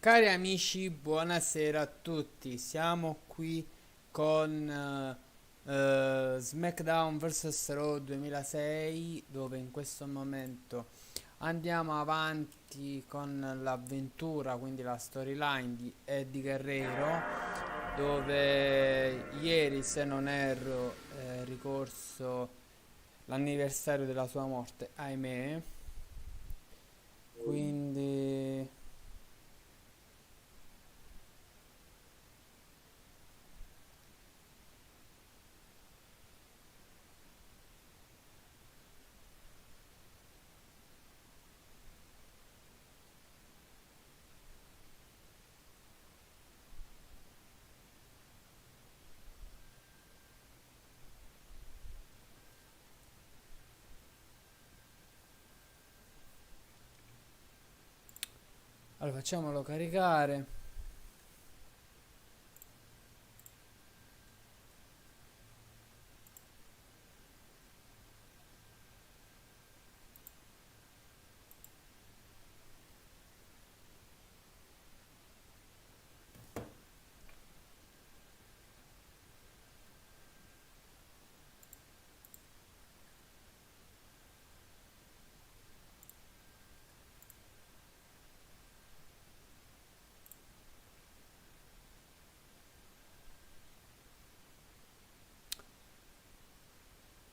Cari amici, buonasera a tutti. Siamo qui con SmackDown vs Raw 2006, dove in questo momento andiamo avanti con l'avventura, quindi la storyline di Eddie Guerrero, dove ieri, se non erro, è ricorso l'anniversario della sua morte, ahimè. Quindi allora facciamolo caricare.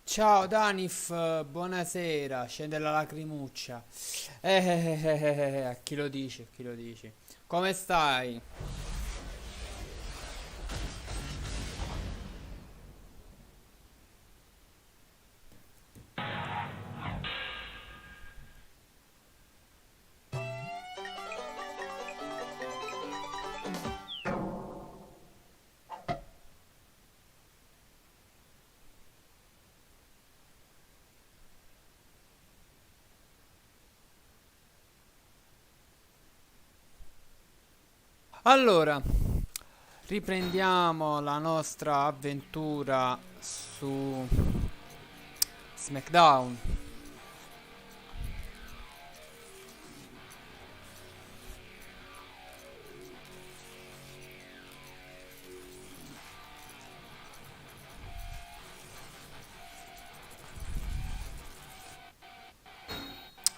Ciao Danif, buonasera, scende la lacrimuccia. A chi lo dici, a chi lo dici? Come stai? Allora, riprendiamo la nostra avventura su SmackDown.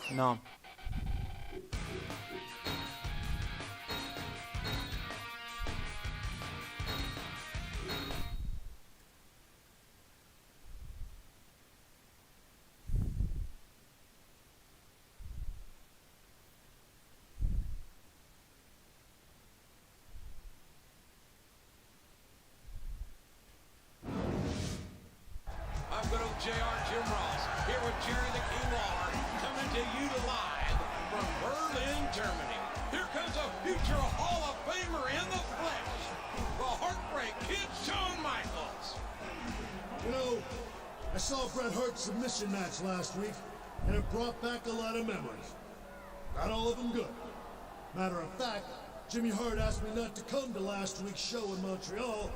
No. I'm good old JR Jim Ross, here with Jerry the King Lawler, coming to you live from Berlin, Germany. Here comes a future Hall of Famer in the flesh, the Heartbreak Kid Shawn Michaels. You know, I saw Bret Hart's submission match last week, and it brought back a lot of memories. Not all of them good. Matter of fact, Jimmy Hart asked me not to come to last week's show in Montreal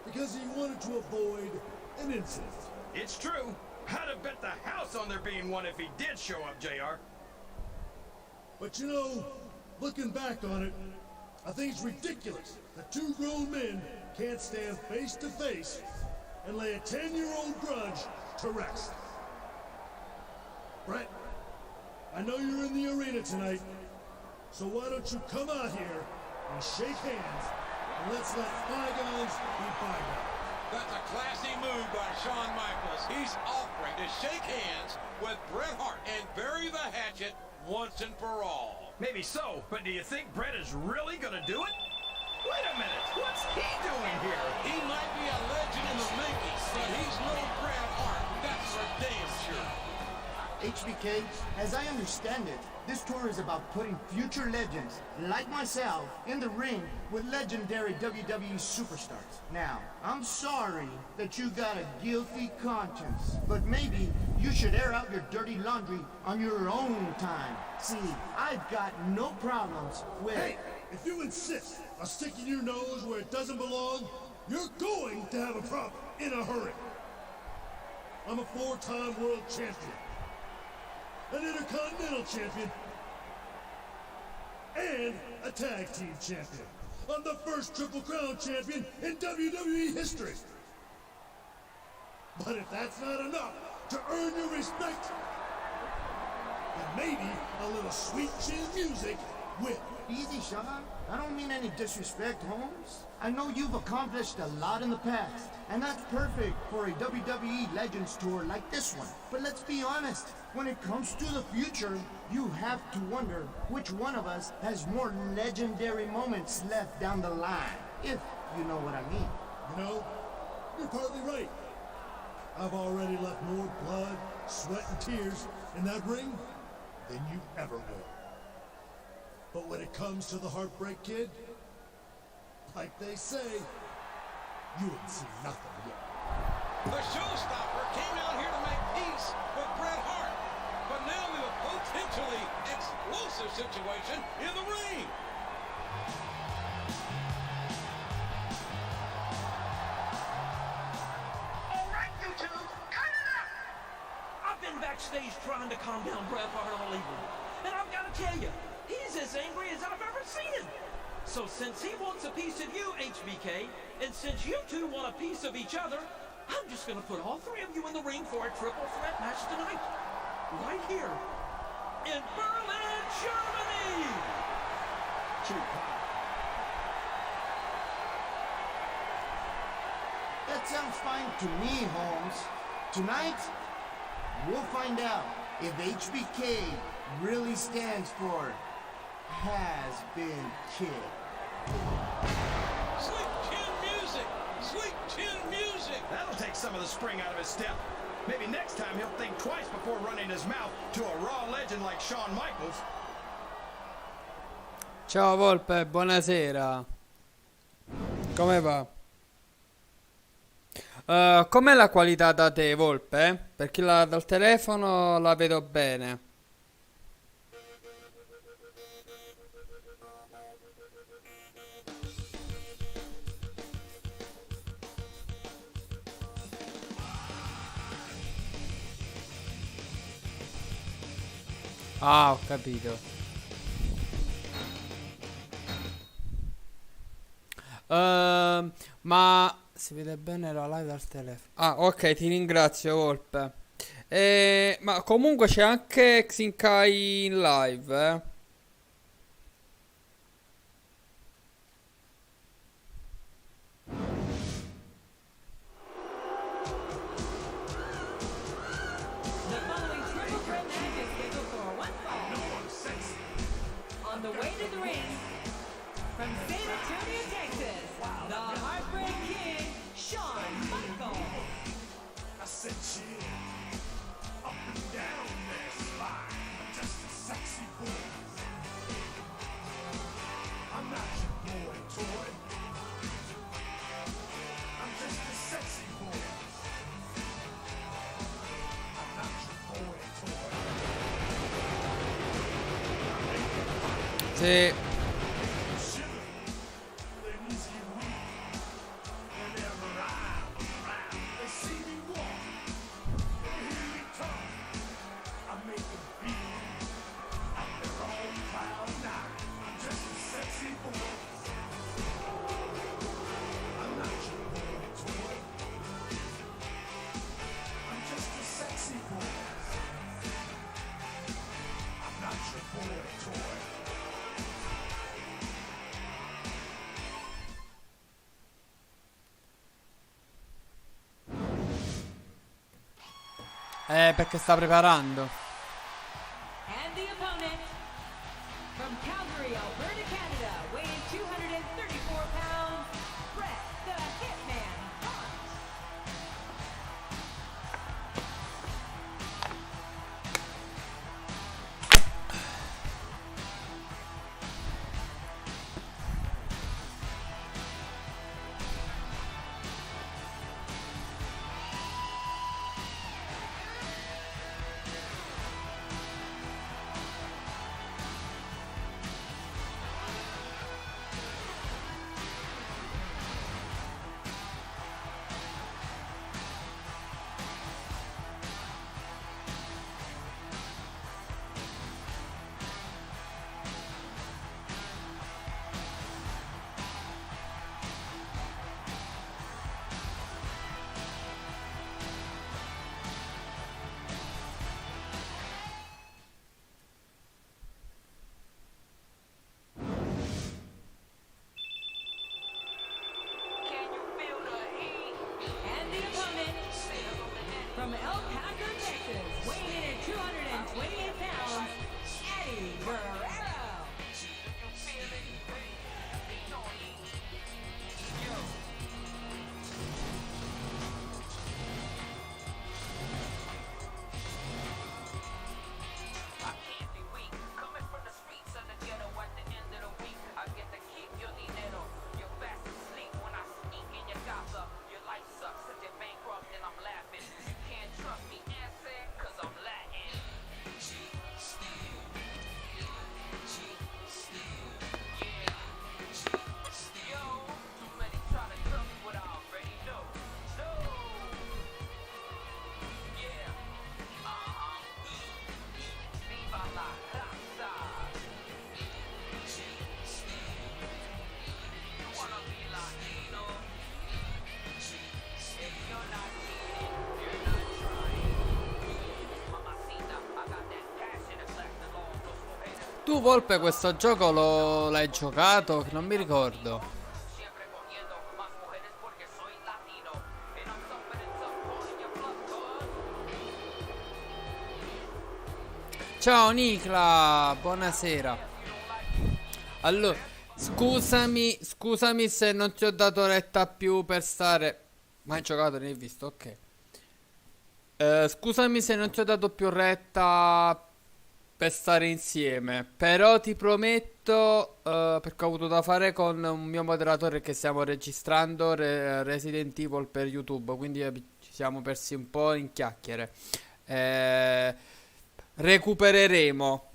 because he wanted to avoid an incident. It's true. I'd have bet the house on there being one if he did show up, JR. But you know, looking back on it, I think it's ridiculous that two grown men can't stand face to face and lay a 10-year-old grudge to rest. Brett, I know you're in the arena tonight, so why don't you come out here and shake hands, and let's let bygones be bygones. That's a classy move by Shawn Michaels. He's offering to shake hands with Bret Hart and bury the hatchet once and for all. Maybe so, but do you think Bret is really gonna do it? Wait a minute, what's he doing here? He might be a legend in the making, but he's no Bret Hart. That's for damn sure. HBK, as I understand it, this tour is about putting future legends, like myself, in the ring with legendary WWE superstars. Now, I'm sorry that you got a guilty conscience, but maybe you should air out your dirty laundry on your own time. See, I've got no problems with... Hey, if you insist on sticking your nose where it doesn't belong, you're going to have a problem in a hurry. I'm a four-time world champion, an intercontinental champion, and a tag team champion. I'm the first Triple Crown champion in WWE history. But if that's not enough to earn your respect, then maybe a little sweet chin music will. Easy, Sean. I don't mean any disrespect, Holmes. I know you've accomplished a lot in the past, and that's perfect for a WWE Legends tour like this one. But let's be honest, when it comes to the future, you have to wonder which one of us has more legendary moments left down the line, if you know what I mean. You know, you're partly right. I've already left more blood, sweat, and tears in that ring than you ever will. But when it comes to the Heartbreak Kid, like they say, you ain't seen nothing yet. The showstopper came out here to make peace with Bret Hart, but now we have a potentially explosive situation in the ring. All right, you two, cut it out! I've been backstage trying to calm down Bret Hart all evening, and I've got to tell you, he's as angry as I've ever seen him. So since he wants a piece of you, HBK, and since you two want a piece of each other, I'm just going to put all three of you in the ring for a triple threat match tonight. Right here in Berlin, Germany. That sounds fine to me, Holmes. Tonight, we'll find out if HBK really stands for has been killed. Sweet chin music! Sweet chin music! That'll take some of the spring out of his step. Maybe next time he'll think twice before running his mouth to a Raw legend like Shawn Michaels. Ciao Volpe, buonasera. Come va? Com'è la qualità da te, Volpe? Perché dal telefono la vedo bene. Ah, ho capito. Ma si vede bene la live dal telefono. Ah, ok, ti ringrazio, Volpe. Ma comunque c'è anche Xinkai in live, eh. The following triple threat match is scheduled for one fall. On the way to the ring, from San Antonio, Texas, the Heartbreak Kid, Shawn Michaels. I said chill, up and down that slide. I'm just a sexy boy. I'm not your boy toy. I'm just a sexy boy. I'm not your boy toy. Sì. Shiver, ladies get weak. Whenever I'm around, they see me walk. They hear me talk. I make them feel like they're on cloud nine. I'm just a sexy boy. I'm not your boy toy. I'm just a sexy boy. I'm not your boy toy. Perché sta preparando. And the opponent, from Calgary, Alberta, Canada, weighing 234 pounds, Bret the Hitman Hart. tu, Volpe, questo gioco l'hai giocato? Non mi ricordo. Ciao Nicla, buonasera. Allora, scusami se non ti ho dato retta più per stare... Ma hai giocato, ne hai visto? Ok. Scusami se non ti ho dato più retta per stare insieme, però ti prometto, perché ho avuto da fare con un mio moderatore che stiamo registrando Resident Evil per YouTube, quindi ci siamo persi un po' in chiacchiere. Recupereremo.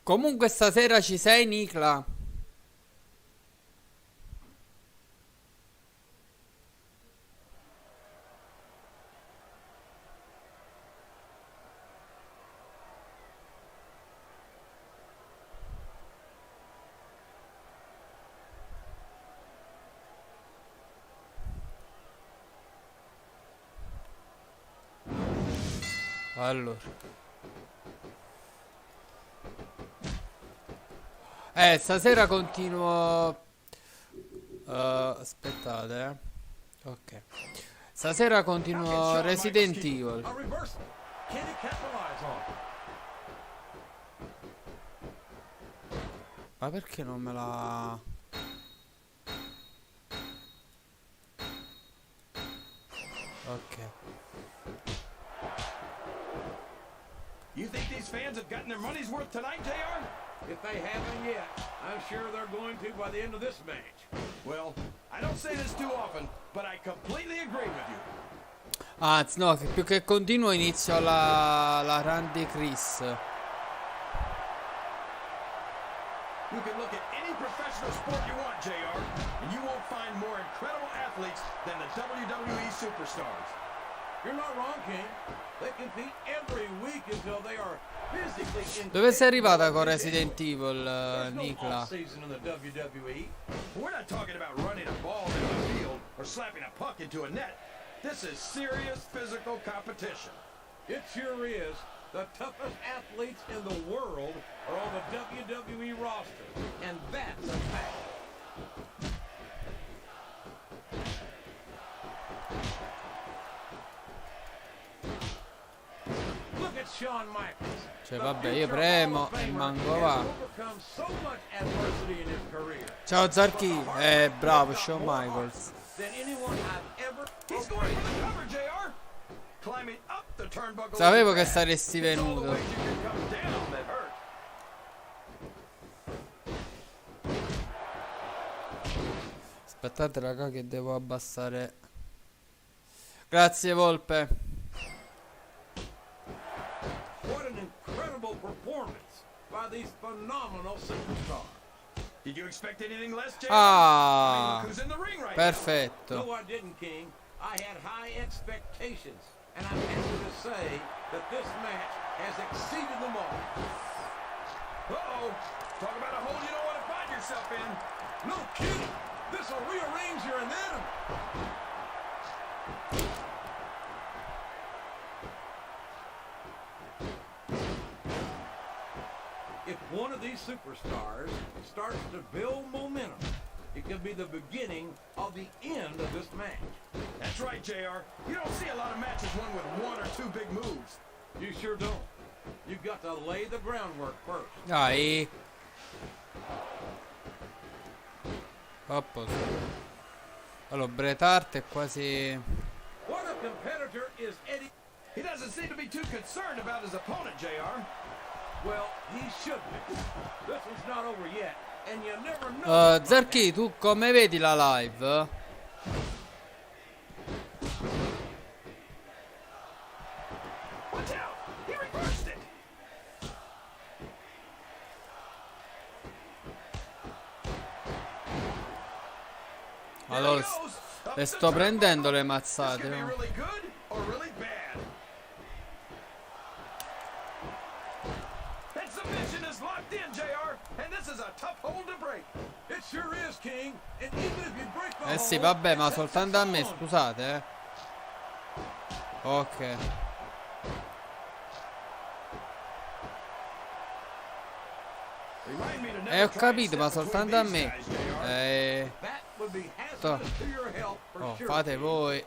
Comunque stasera ci sei, Nicla? Allora, stasera continuo. Aspettate, ok. Stasera continuo Resident Evil. A reversal. Can he capitalize on it? Ma perché non me la... Ok. You think these fans have gotten their money's worth tonight, JR? If they haven't yet, I'm sure they're going to by the end of this match. Well, I don't say this too often, but I completely agree with you. Anzi, no, che più che continuo inizio la run di Chris. You can look at any professional sport you want, JR, and you won't find more incredible athletes than the WWE superstars. You're not wrong, King. They compete every week until they are physically in. Dove sei arrivata con Resident Evil, There's no Nicla? off-season in the WWE. We're not talking about running a ball into a field or slapping a puck into a net. This is serious physical competition. It sure is. The toughest athletes in the world are on the WWE roster, and that's a fact. Look at Shawn Michaels. Cioè, vabbè, io premo e manco va. Ciao Zarchi, bravo, Shawn Michaels. Sapevo che saresti venuto. Aspettate raga che devo abbassare. Grazie Volpe. What an incredible performance by these phenomenal superstars. Did you expect anything less, Jay? Ah, I mean, look who's in the ring right perfetto. now. No, I didn't, King. I had high expectations, and I'm happy to say that this match has exceeded them all. Uh-oh. Talk about a hole you don't want to find yourself in. No kidding. This will rearrange your anatomy. If one of these superstars starts to build momentum, it could be the beginning of the end of this match. That's right, JR. You don't see a lot of matches won with one or two big moves. You sure don't. You've got to lay the groundwork first. Dai. Oppo. Allora, Bret Hart è quasi... What a competitor is Eddie. He doesn't seem to be too concerned about his opponent, JR. Well, he should be. This one's not over yet, and you never know. Zarchi, tu come vedi la live? Watch out! He reversed it. Allora, le sto prendendo le mazzate. This could be No? really good or really bad. is a tough hold to break. It sure is, King. And even if you break the sì, hold, vabbè, ma it takes soltanto a its me, own. scusate, Ok. Remind me to Ho never try and capito, step ma between soltanto a these me. guys, JR. That would be hazardous to your health for Oh, sure. fate voi.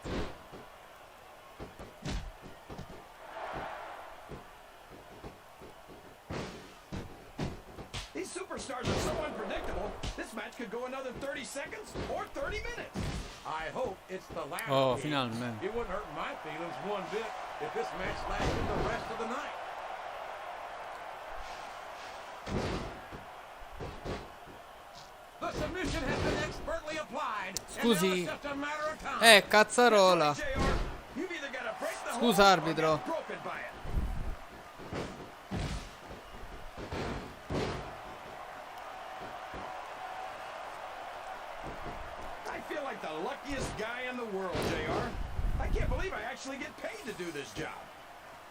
These superstars are so unpredictable. This match could go another 30 seconds or 30 minutes. I hope it's the latter. Oh, King. finalmente. It wouldn't hurt my feelings one bit if this match lasted the rest of the night. The submission has been expertly applied. Scusi. And now it's just a matter of time. Cazzarola. JR, you've either got to break the Scusa, hold or arbitro. get broken by it. I feel like the luckiest guy in the world, JR. I can't believe I actually get paid to do this job.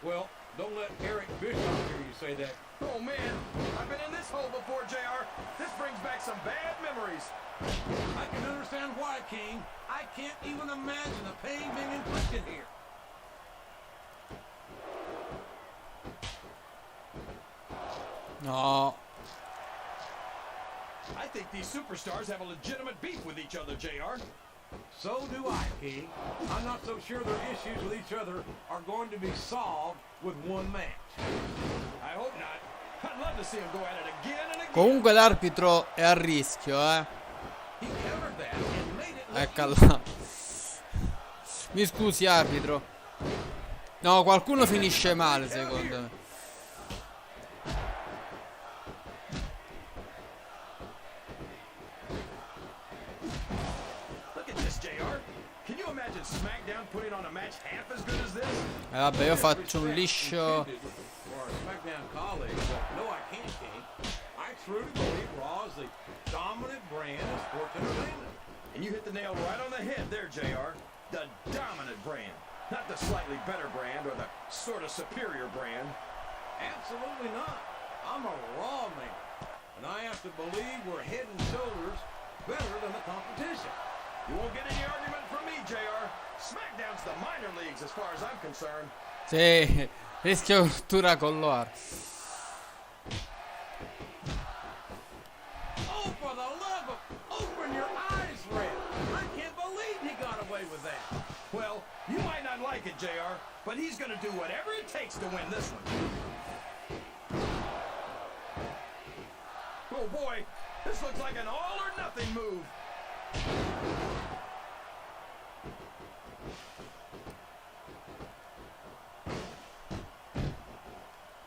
Well, don't let Eric Bischoff hear you say that. Oh, man. I've been in this hole before, JR. This brings back some bad memories. I can understand why, King. I can't even imagine the pain being inflicted here. No. I think these superstars have a legitimate beef with each other, JR. So do I, King. I'm not so sure their issues with each other are going to be solved with one match. I hope not. I'd love to see them go at it again and again. Comunque l'arbitro è a rischio, He countered that and made it look Eccola. Mi scusi, arbitro. No, qualcuno finisce male, secondo me. Look at this, JR. Can you imagine SmackDown putting on a match half as good as this? Vabbè, io faccio un liscio. For our SmackDown colleagues, no, I can't, King. I truly believe Raw is the dominant brand of sports entertainment. And you hit the nail right on the head there, JR. The dominant brand. Not the slightly better brand or the sort of superior brand. Absolutely not. I'm a Raw man. And I have to believe we're head and shoulders better than the competition. You won't get any argument from me, JR. SmackDown's the minor leagues as far as I'm concerned. Sì, rischio rottura colloare. Oh, for the love of... Open your eyes, Red. I can't believe he got away with that. Well, you might not like it, JR, but he's going to do whatever it takes to win this one. Oh, boy. This looks like an all-or-nothing move.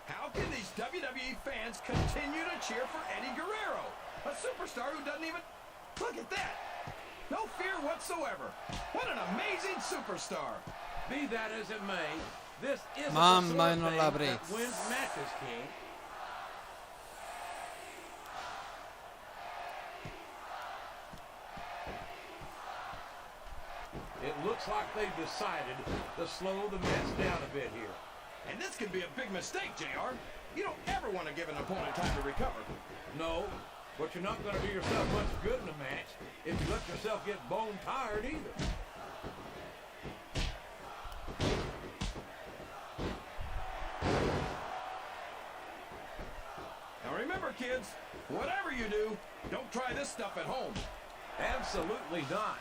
How can these WWE fans continue to cheer for Eddie Guerrero? A superstar who doesn't even... Look at that! No fear whatsoever. What an amazing superstar. Be that as it may, this isn't the Mamma, sort of non thing la that presa. wins matches, King. It looks like they've decided to slow the match down a bit here. And this could be a big mistake, JR. You don't ever want to give an opponent time to recover. No, but you're not going to do yourself much good in a match if you let yourself get bone tired either. Now remember, kids, whatever you do, don't try this stuff at home. Absolutely not.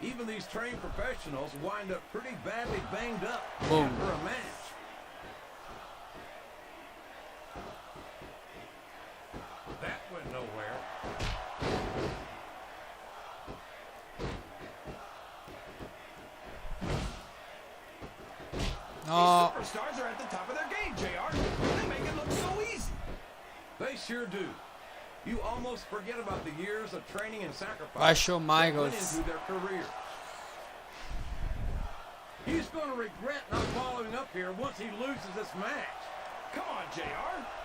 Even these trained professionals wind up pretty badly banged up Boom. after a match. That went nowhere. No. These superstars are at the top of their game, JR. They make it look so easy. They sure do. You almost forget about the years of training and sacrifice Vai Shawn that went Michaels. into their career. He's going to regret not following up here once he loses this match. Come on, JR.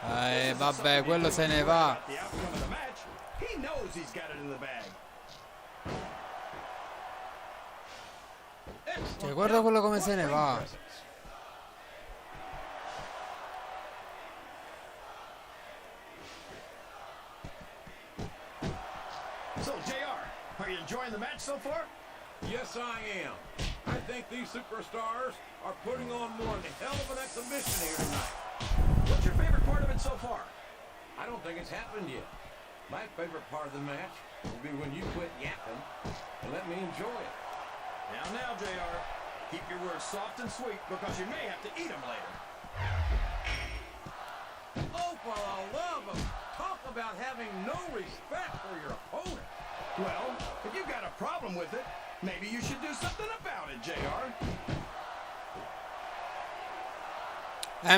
This isn't Vabbè, something quello you se can ne worry va. about the outcome of the match. He knows he's got it in the bag. Cioè, guarda quello come se ne What va. presence. Are you enjoying the match so far? Yes, I am. I think these superstars are putting on one hell of an exhibition here tonight. What's your favorite part of it so far? I don't think it's happened yet. My favorite part of the match will be when you quit yapping and let me enjoy it. Now, JR. Keep your words soft and sweet because you may have to eat them later. Oh, for the love of... Talk about having no respect for your opponent. Well, if you've got a problem with it, maybe you should do something about it, JR.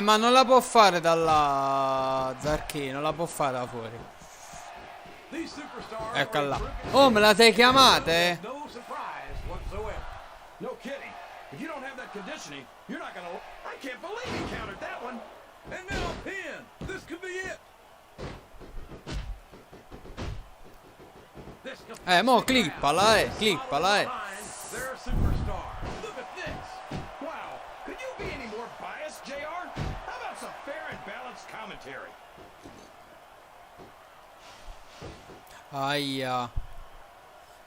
Ma non la può fare dalla Zarchi, non la può fare da fuori. These superstars Eccola là. are in Oh, me la sei chiamate? no surprise whatsoever. No kidding. If you don't have that conditioning, you're not gonna... I can't believe he countered that one. And now a pin. This could be it. This could Mo clippala, clippala, They're a superstar. Look at this. Wow. Could you be any more biased, JR? How about some fair and balanced commentary? Aia.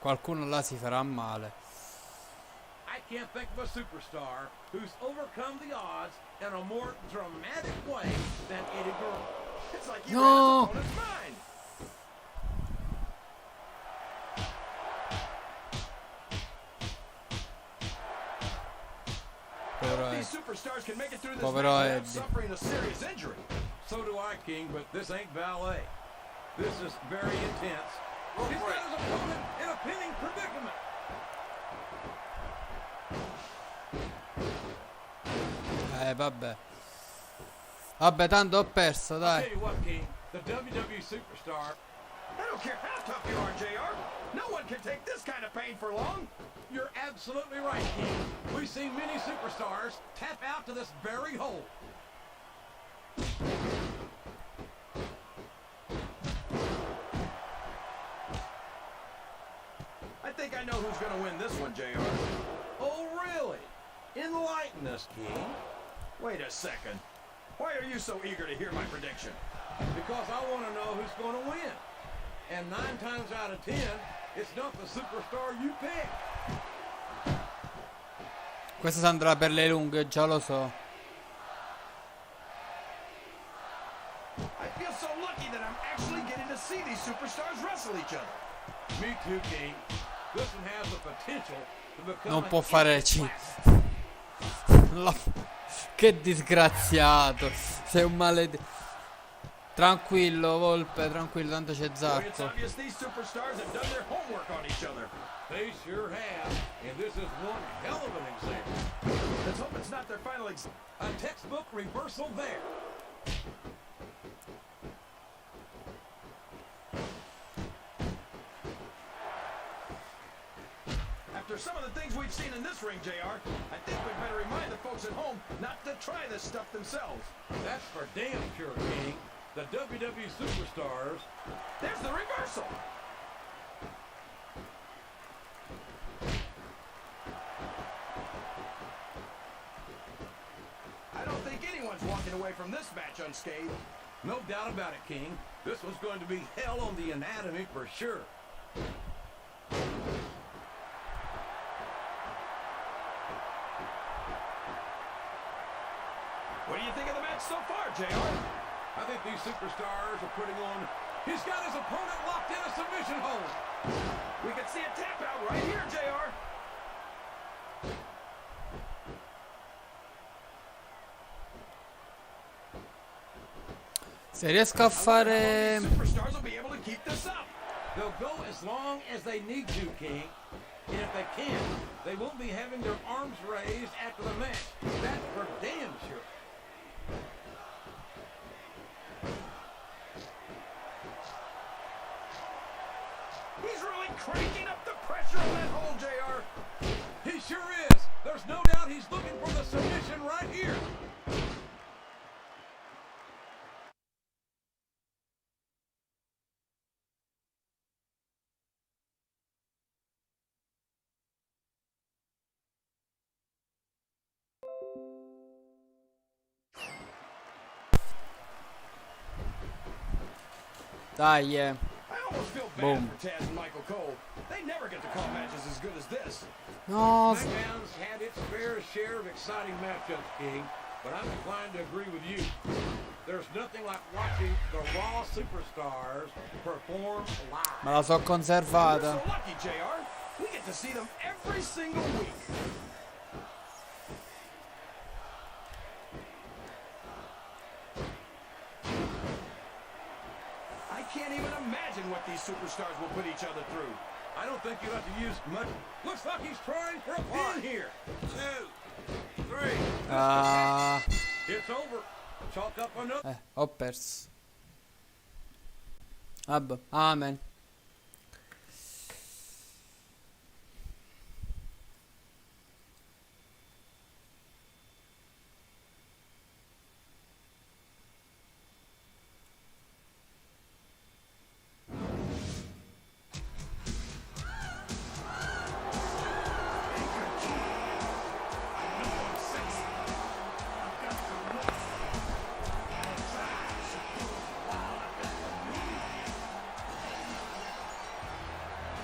Qualcuno là si farà male. I can't think of a superstar who's overcome the odds in a more dramatic way than Eddie Guerrero. It's like you No. read his opponent's mind. These superstars can make it through this match Povero without Eddie. suffering a serious injury. So do I, King, but this ain't ballet. This is very intense. He's got his opponent in a pinning predicament. Vabbè. Vabbè, tanto ho perso, I'll dai. tell you what, King, the WWE superstar, I don't care how tough you are, JR. No one can take this kind of pain for long. you're absolutely right, King. We've seen many superstars tap out to this very hole. I think I know who's going to win this one, JR. Oh, really? Enlighten us, King. Wait a second. Why are you so eager to hear my prediction? Because I want to know who's going to win. And 9 times out of 10, it's not the superstar you pick. Questa si andrà per le lunghe, già lo so. I feel so lucky that I'm actually getting to see these superstars wrestle each other. Me too, King. This one has the potential to become Non an può fare instant C. Che disgraziato. Sei un maledetto. Tranquillo, Volpe, tranquillo, tanto c'è It's Zarco. obvious these superstars have done their homework on each other. They sure have, and this is one hell of an example. Let's hope it's not their final A textbook reversal there. After some of the things we've seen in this ring, JR, I think we'd better remind the folks at home not to try this stuff themselves. That's for damn sure, King. The WWE superstars. There's the reversal. I don't think anyone's walking away from this match unscathed. No doubt about it, King. This one's going to be hell on the anatomy for sure. What do you think of the match so far, JR? I think these superstars are putting on... He's got his opponent locked in a submission hold. We can see a tap out right here, JR. Se riesco a fare... Superstars will be able to keep this up. They'll go as long as they need to, King. And if they can't, they won't be having their arms raised after the match. That's for damn sure. He's really cranking up the pressure on that hole, JR. He sure is. There's no doubt he's looking for the submission right here. Dai, I almost feel bad Boom. for Taz and Michael Cole. They never get to call matches as good as this. No, SmackDown's had its fair share of exciting matchups, King, but I'm inclined to agree with you. There's nothing like watching the Raw superstars perform live. me la so We're conservata. so lucky, JR. We get to see them every single week. I can't even imagine what these superstars will put each other through. I don't think you have to use much. Looks like he's trying for a pin here. 2, 3. It's over. Chalk up another. Ho perso. Vabbè, amen.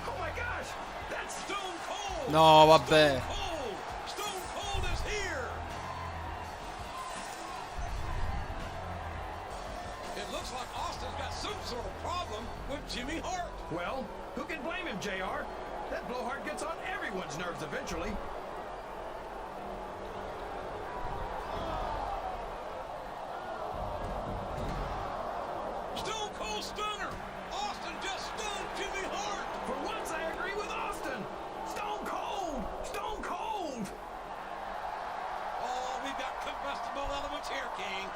Oh my gosh, that's Stone Cold. No, vabbè. Stone Cold. Stone Cold is here. It looks like Austin's got some sort of problem with Jimmy Hart. well. Who can blame him, JR? That blowhard gets on everyone's nerves eventually. Stone Cold Stunner. Austin just stunned Jimmy Hart. For once, I agree with Austin. Stone Cold! Stone Cold! Oh, we've got combustible elements here, King.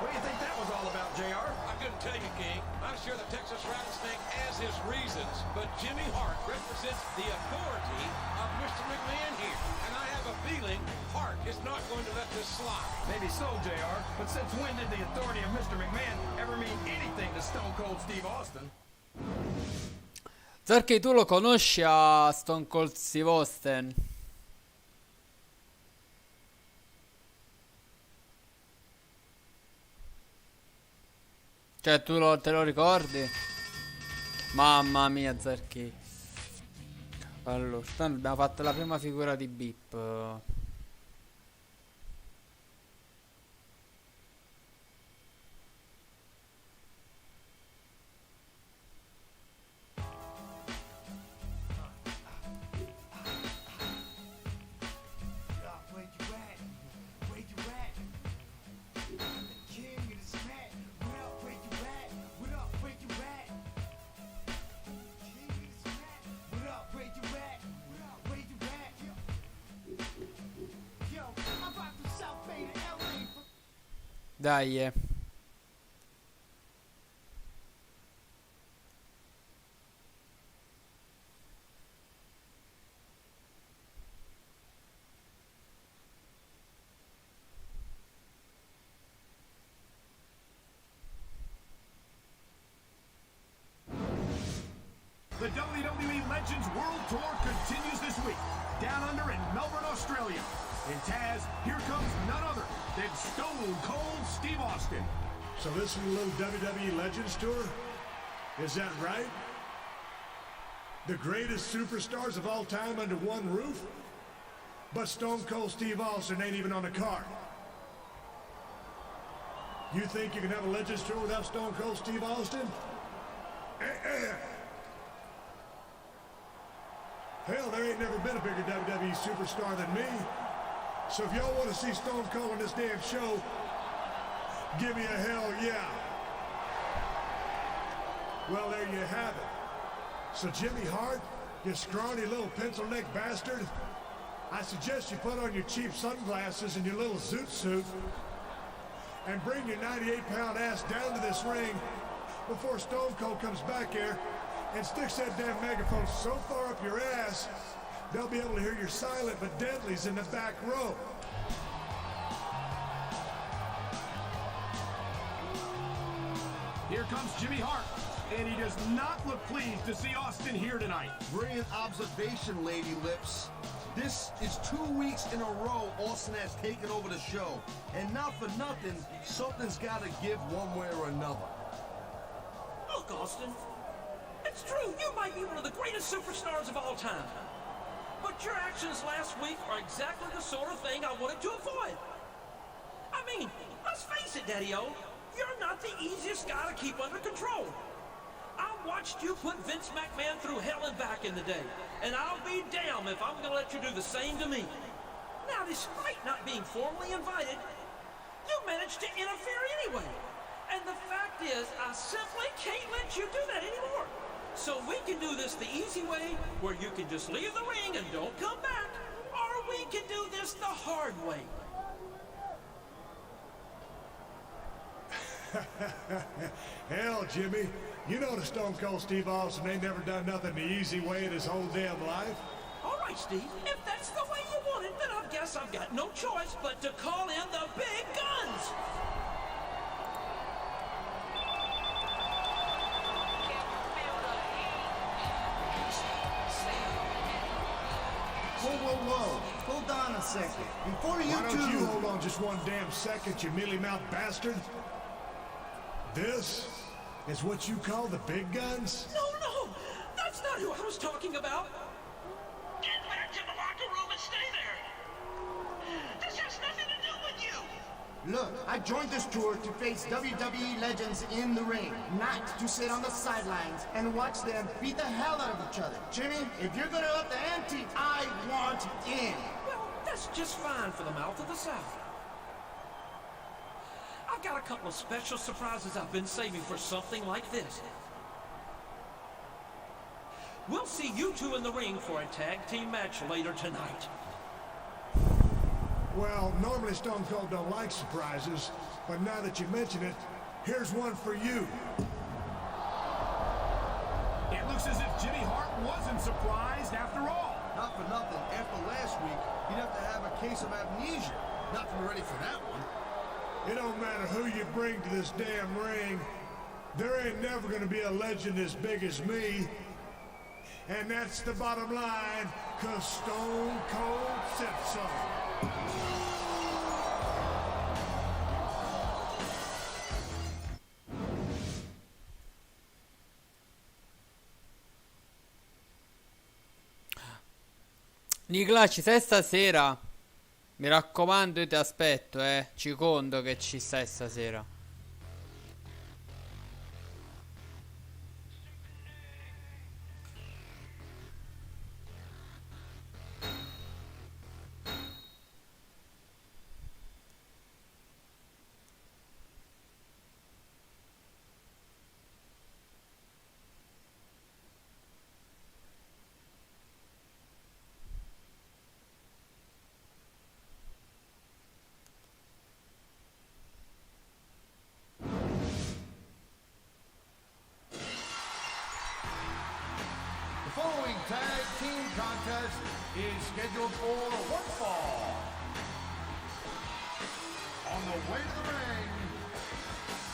What do you think that was all about, JR? I couldn't tell you, King. I'm sure the Texas Rattlesnake has his reasons, but Jimmy Hart represents the authority of Mr. McMahon here. And I have a feeling Hart is not going to let this slide. Maybe so, JR, but since when did the authority of Mr. McMahon ever mean anything to Stone Cold Steve Austin? Perché tu lo conosci a Stone Cold Steve Austin? Cioè, te lo ricordi? Mamma mia, Zarchi. Allora, tanto abbiamo fatto la prima figura di Beep. Where you at? Where you at? The king of the smack. What up? Where you at? What up? Where you at? King of the smack. What up? Where you at? What up? Where you at? Yo, I'm about to South Bay to LA. Dai, The WWE Legends World Tour continues this week, down under in Melbourne, Australia. And Taz, here comes none other than Stone Cold Steve Austin. So this is a little WWE Legends Tour? Is that right? The greatest superstars of all time under one roof? But Stone Cold Steve Austin ain't even on the card. You think you can have a Legends Tour without Stone Cold Steve Austin? Hell, there ain't never been a bigger WWE superstar than me. So if y'all want to see Stone Cold on this damn show, give me a hell yeah. Well, there you have it. So Jimmy Hart, you scrawny little pencil-neck bastard, I suggest you put on your cheap sunglasses and your little zoot suit and bring your 98-pound ass down to this ring before Stone Cold comes back here and sticks that damn megaphone so far up your ass, they'll be able to hear your silent but deadlies in the back row. Here comes Jimmy Hart, and he does not look pleased to see Austin here tonight. Brilliant observation, Lady Lips. This is 2 weeks in a row Austin has taken over the show. And not for nothing, something's got to give one way or another. Look, Austin, it's true, you might be one of the greatest superstars of all time. But your actions last week are exactly the sort of thing I wanted to avoid. I mean, let's face it, Daddy-O, you're not the easiest guy to keep under control. I watched you put Vince McMahon through hell and back in the day, and I'll be damned if I'm gonna let you do the same to me. Now, despite not being formally invited, you managed to interfere anyway. And the fact is, I simply can't let you do that anymore. So we can do this the easy way, where you can just leave the ring and don't come back, or we can do this the hard way. Hell, Jimmy, you know the Stone Cold Steve Austin ain't never done nothing the easy way in his whole damn life. All right, Steve, if that's the way you want it, then I guess I've got no choice but to call in the big guns. Whoa, whoa, whoa. Hold on a second. Before you Why don't you hold on just one damn second, you mealy-mouthed bastard? This is what you call the big guns? No, that's not who I was talking about. Get back to the locker room and stay there. This has nothing to do with you. Look, I joined this tour to face WWE legends in the ring, not to sit on the sidelines and watch them beat the hell out of each other. Jimmy, if you're gonna up the ante, I want in. Well, that's just fine for the mouth of the South. I've got a couple of special surprises I've been saving for something like this. We'll see you two in the ring for a tag team match later tonight. Well, normally Stone Cold don't like surprises, but now that you mention it, here's one for you. It looks as if Jimmy Hart wasn't surprised after all. Not for nothing, after last week, you'd have to have a case of amnesia. Not to be ready for that one. It don't matter who you bring to this damn ring, there ain't never gonna be a legend as big as me. And that's the bottom line, 'cause Stone Cold said so. Nicola, ci sei stasera? Mi raccomando, io ti aspetto, ci conto che ci stai stasera. The following tag team contest is scheduled for one fall. On the way to the ring,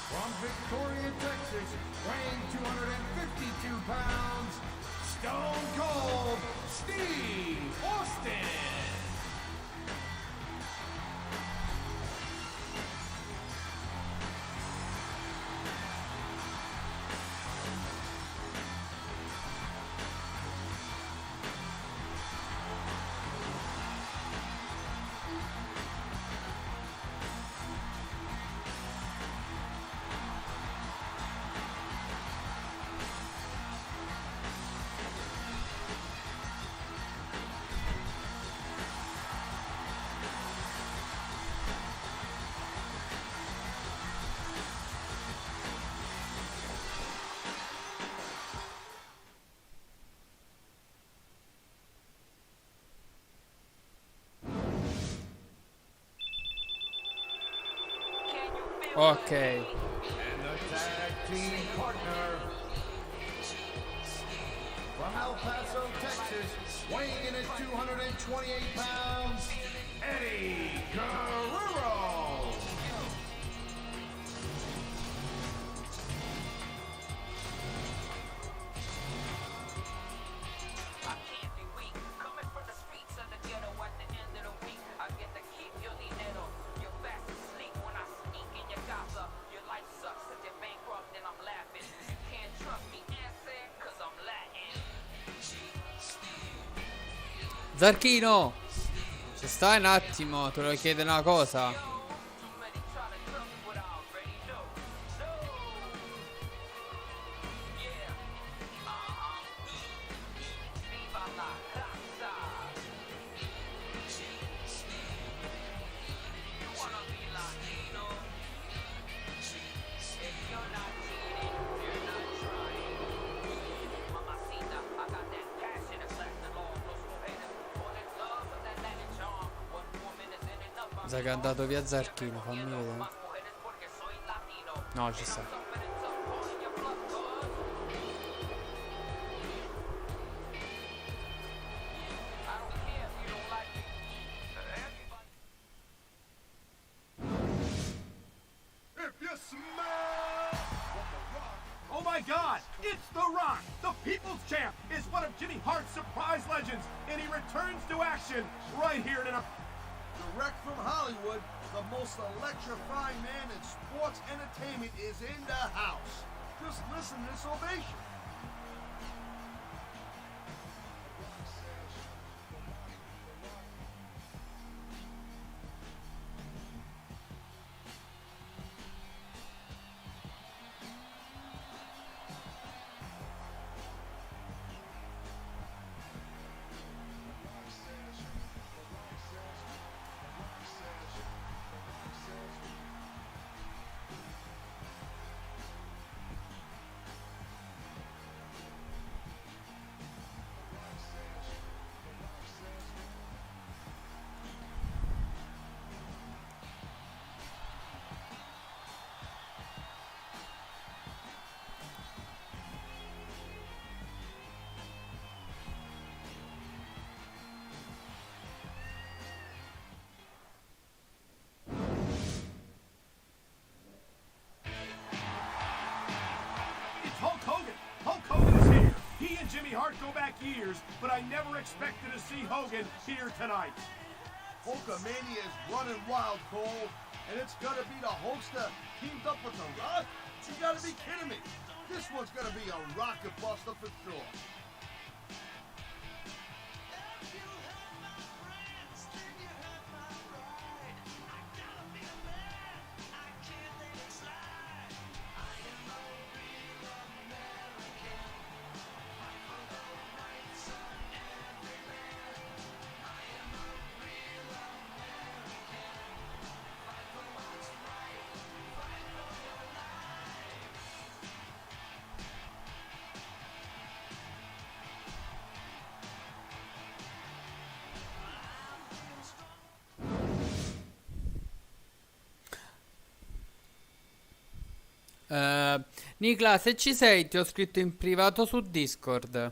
from Victoria, Texas, weighing 252 pounds, Stone Cold Steve Austin. Ok. And the tag team partner from El Paso, Texas, weighing in at 228 pounds, Eddie Guerrero. I can't be weak. Coming from the streets of the ghetto at the end of the week, I get to keep your dinero. You're fast asleep when I sneak in your casa. Your life sucks if you're bankrupt and I'm laughing. You can't trust Zarchino, ci stai un attimo, te lo chiede una cosa. Sa che è andato via Zarchino, fammi vedere. No, ci sta. Oh my God! It's The Rock! The People's Champ is one of Jimmy Hart's surprise legends, and he returns to action right here in a... Direct from Hollywood, the most electrifying man in sports entertainment is in the house. Just listen to this ovation. Jimmy Hart go back years, but I never expected to see Hogan here tonight. Hulkamania is running wild, Cole, and it's gonna be the Hulkster teamed up with The Rock? You gotta be kidding me. This one's gonna be a rocket buster for sure. Nicla, se ci sei, ti ho scritto in privato su Discord.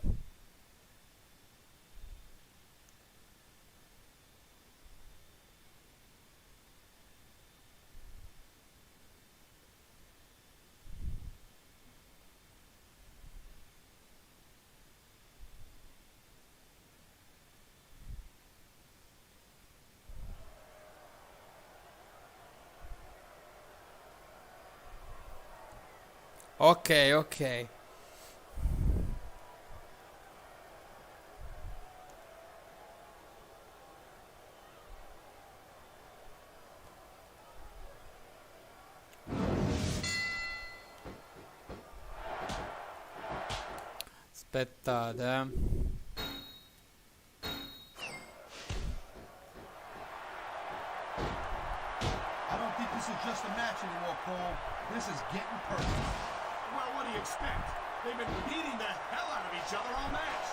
Ok, ok. Aspettate, I don't think this is just a match anymore, Cole. This is getting personal. Well, what do you expect? They've been beating the hell out of each other all match.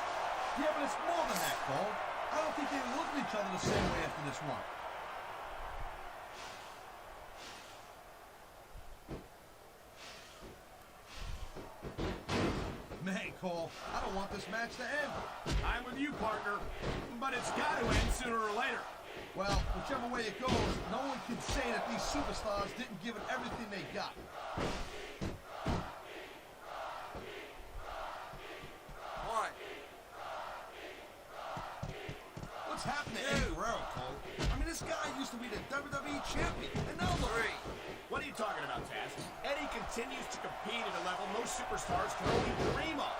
Yeah, but it's more than that, Cole. I don't think they look at each other the same way after this one. Man, Cole, I don't want this match to end. I'm with you, partner, but it's got to end sooner or later. Well, whichever way it goes, no one can say that these superstars didn't give it everything they got. One. What's happening to Eddie Guerrero, Cole? I mean, this guy used to be the WWE champion, and now look. What are you talking about, Taz? Eddie continues to compete at a level most superstars can only dream of.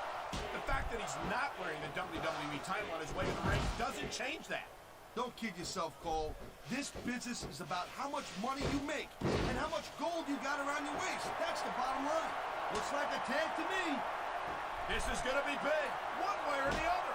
The fact that he's not wearing the WWE title on his way to the ring doesn't change that. Don't kid yourself, Cole. This business is about how much money you make and how much gold you got around your waist. That's the bottom line. Looks like a tag to me. This is going to be big, one way or the other.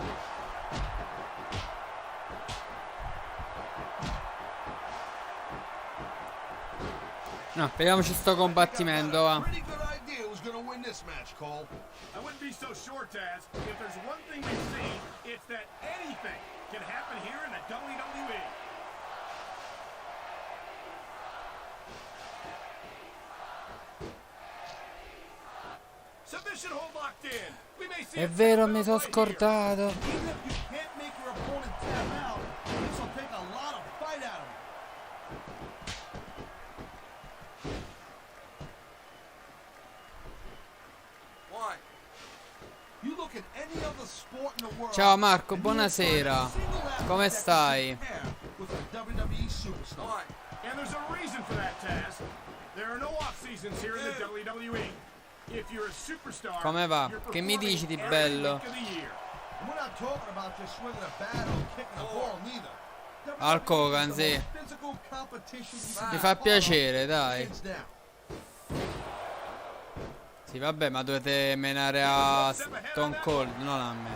No, vediamoci sto combattimento, va. Pretty good idea who's gonna win this match, Cole. I wouldn't be so sure, Taz. If there's one thing we've seen, it's that anything can happen here in the WWE. Submission hold locked in. We may see È vero, mi sono scordato. Even if you can't make your opponent tap out, this will take a lot of fight out of him. Why? You look at any other sport in the world. Ciao Marco, buonasera. Come stai? With a WWE superstar. And there's a reason for that, Taz. There are no off seasons here in the WWE. If you're a superstar, Come va? you're Che mi dici di performing every bello? week of the year. We're not talking about just swinging a bat or kicking a ball neither. Hulk Hogan, sì. Physical competition you can Mi fa follow, piacere, dai. hands down. Sì, vabbè, ma dovete menare a Stone Cold, non a me.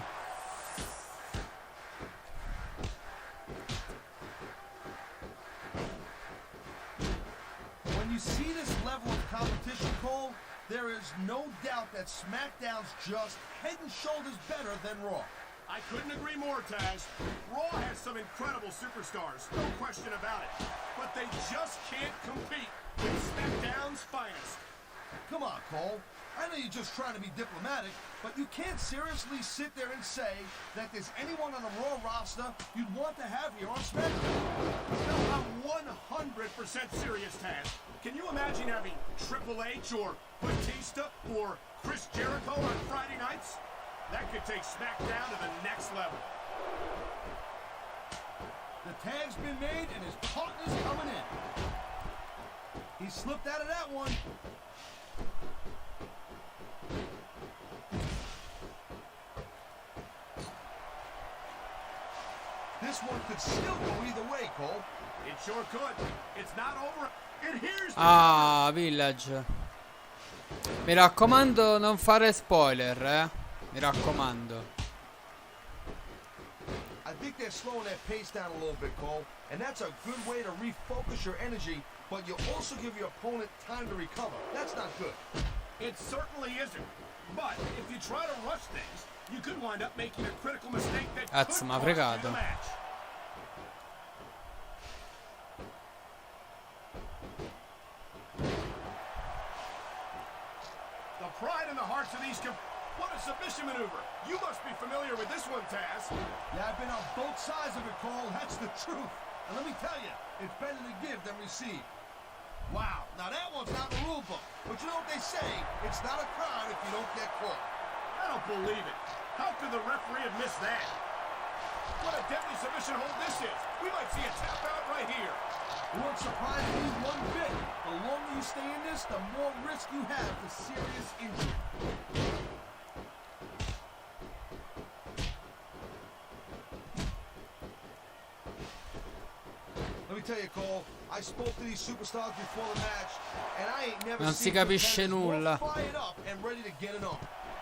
When you see this level of competition, Cole, there is no doubt that SmackDown's just head and shoulders better than Raw. I couldn't agree more, Taz. Raw has some incredible superstars, no question about it. But they just can't compete with SmackDown's finest. Come on, Cole. I know you're just trying to be diplomatic, but you can't seriously sit there and say that there's anyone on the Raw roster you'd want to have here on SmackDown. No, I'm 100% serious, Taz. Can you imagine having Triple H or Batista or Chris Jericho on Friday nights? That could take SmackDown to the next level. The tag's been made and his partner's coming in. He slipped out of that one. This one could still go either way, Cole. It sure could. It's not over. And here's the Ah, Village. Mi raccomando, non fare spoiler, Mi raccomando. I think they're slowing their pace down a little bit, Cole, and that's a good way to refocus your energy, but you also give your opponent time to recover. That's not good. It certainly isn't. But if you try to rush things, you could wind up making a critical mistake that Cazzo, could m'ha cost you fregato. the match. The pride in the hearts of these what a submission maneuver. You must be familiar with this one, Taz. Yeah, I've been on both sides of it, Cole. That's the truth. And let me tell you, it's better to give than receive. Wow, now that one's not in the rule book. But you know what they say? It's not a crime if you don't get caught. I don't believe it. How could the referee have missed that? What a deadly submission hold this is. We might see a tap out right here. It won't surprise me one bit. The longer you stay in this, the more risk you have for serious injury. Let me tell you, Cole, I spoke to these superstars before the match, and I ain't never Non si seen capisce competitors more nulla. fired up and ready to get it on.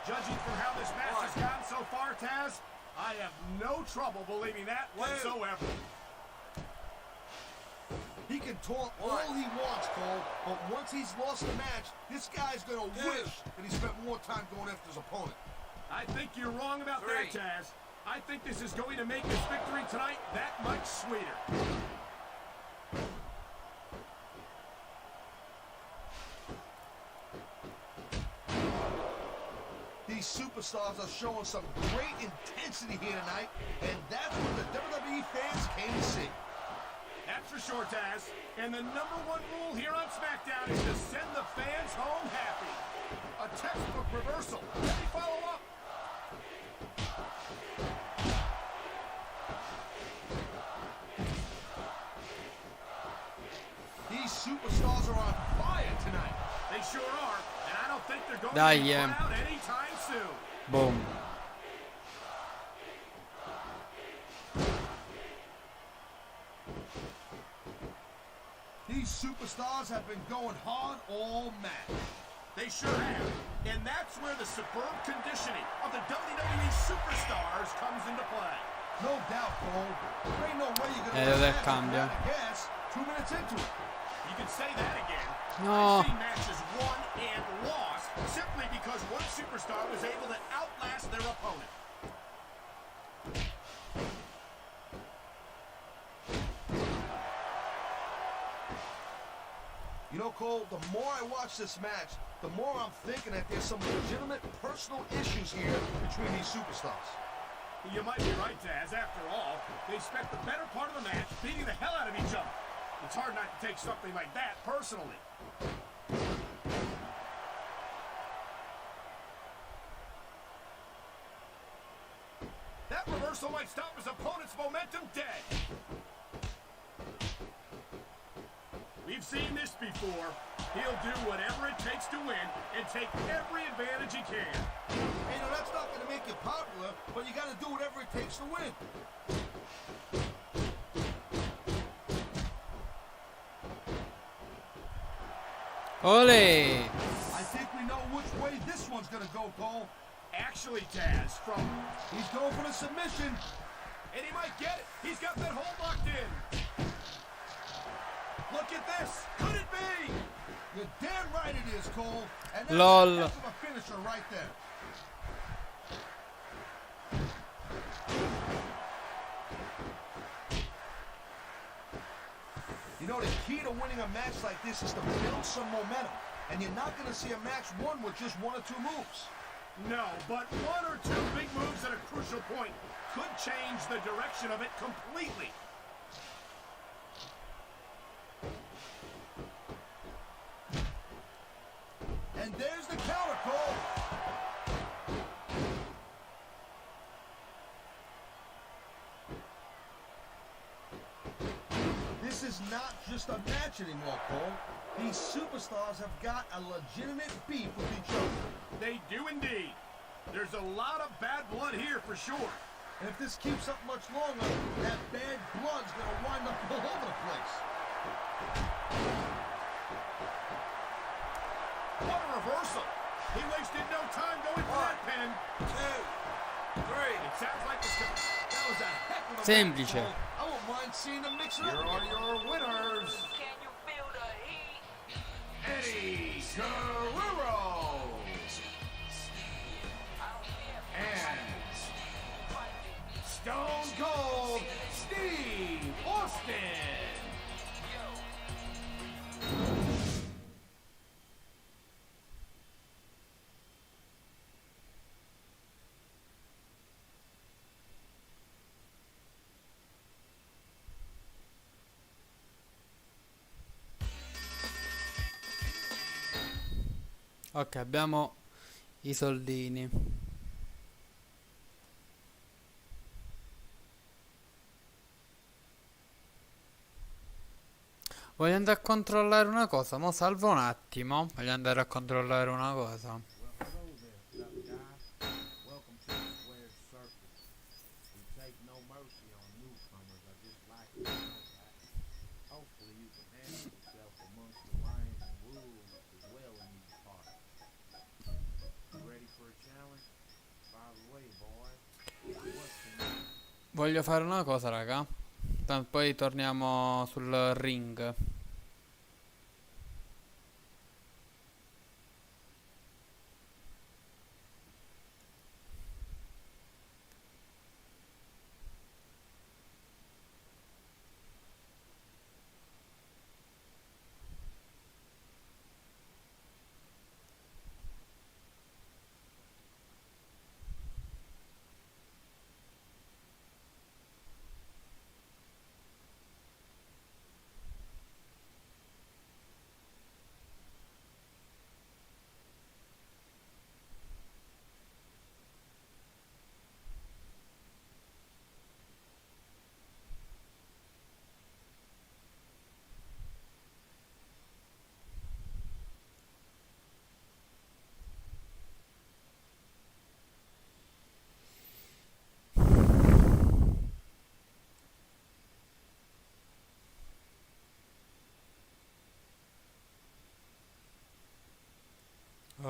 Judging from how this match has gone so far, Taz, I have no trouble believing that whatsoever. He can talk all he wants, Cole, but once he's lost the match, this guy's gonna wish that he spent more time going after his opponent. I think you're wrong about that, Taz. I think this is going to make his victory tonight that much sweeter. These superstars are showing some great intensity here tonight, and that's what the WWE fans came to see. That's for sure, Taz. And the number one rule here on SmackDown is to send the fans home happy. A textbook reversal. Let me follow up. These superstars are on fire tonight. They sure are, and I don't think they're going Dai, to be put out anytime soon. Boom. superstars have been going hard all match. They sure have. And that's where the superb conditioning of the WWE superstars comes into play. No doubt, Cole. There ain't no way you're gonna Del win cambio. gas 2 minutes into it. You can say that again. No. I've seen matches won and lost simply because one superstar was able to outlast their opponent. You know, Cole, the more I watch this match, the more I'm thinking that there's some legitimate personal issues here between these superstars. You might be right, Taz. After all, they spent the better part of the match beating the hell out of each other. It's hard not to take something like that personally. That reversal might stop his opponent's momentum dead. We've seen this before. He'll do whatever it takes to win and take every advantage he can. Hey, no, that's not going to make you popular, but you got to do whatever it takes to win. Ole! I think we know which way this one's going to go, Cole. Actually, Taz, He's going for the submission. and he might get it. He's got that hold locked in. Look at this. Could it be? You're damn right it is, Cole. And that's Lol. a finisher right there. You know, the key to winning a match like this is to build some momentum. And you're not going to see a match won with just 1 or 2 moves. No, but 1 or 2 big moves at a crucial point could change the direction of it completely. And there's the counter, Cole. This is not just a match anymore, Cole. These superstars have got a legitimate beef with each other. They do indeed. There's a lot of bad blood here for sure. And if this keeps up much longer, that bad blood's gonna wind up all over the place. What a reversal. He wasted no time going for that pin. 2, 3. It sounds like That was a heck of a Semplice. match, Cole. I wouldn't mind seeing them mix it up. Here are your winners, Can you feel the heat? Eddie Guerrero and Stone Cold Steve Austin. Ok, abbiamo i soldini. Voglio andare a controllare una cosa. Mo salvo un attimo. Voglio andare a controllare una cosa. Voglio fare una cosa, raga. Poi torniamo sul ring.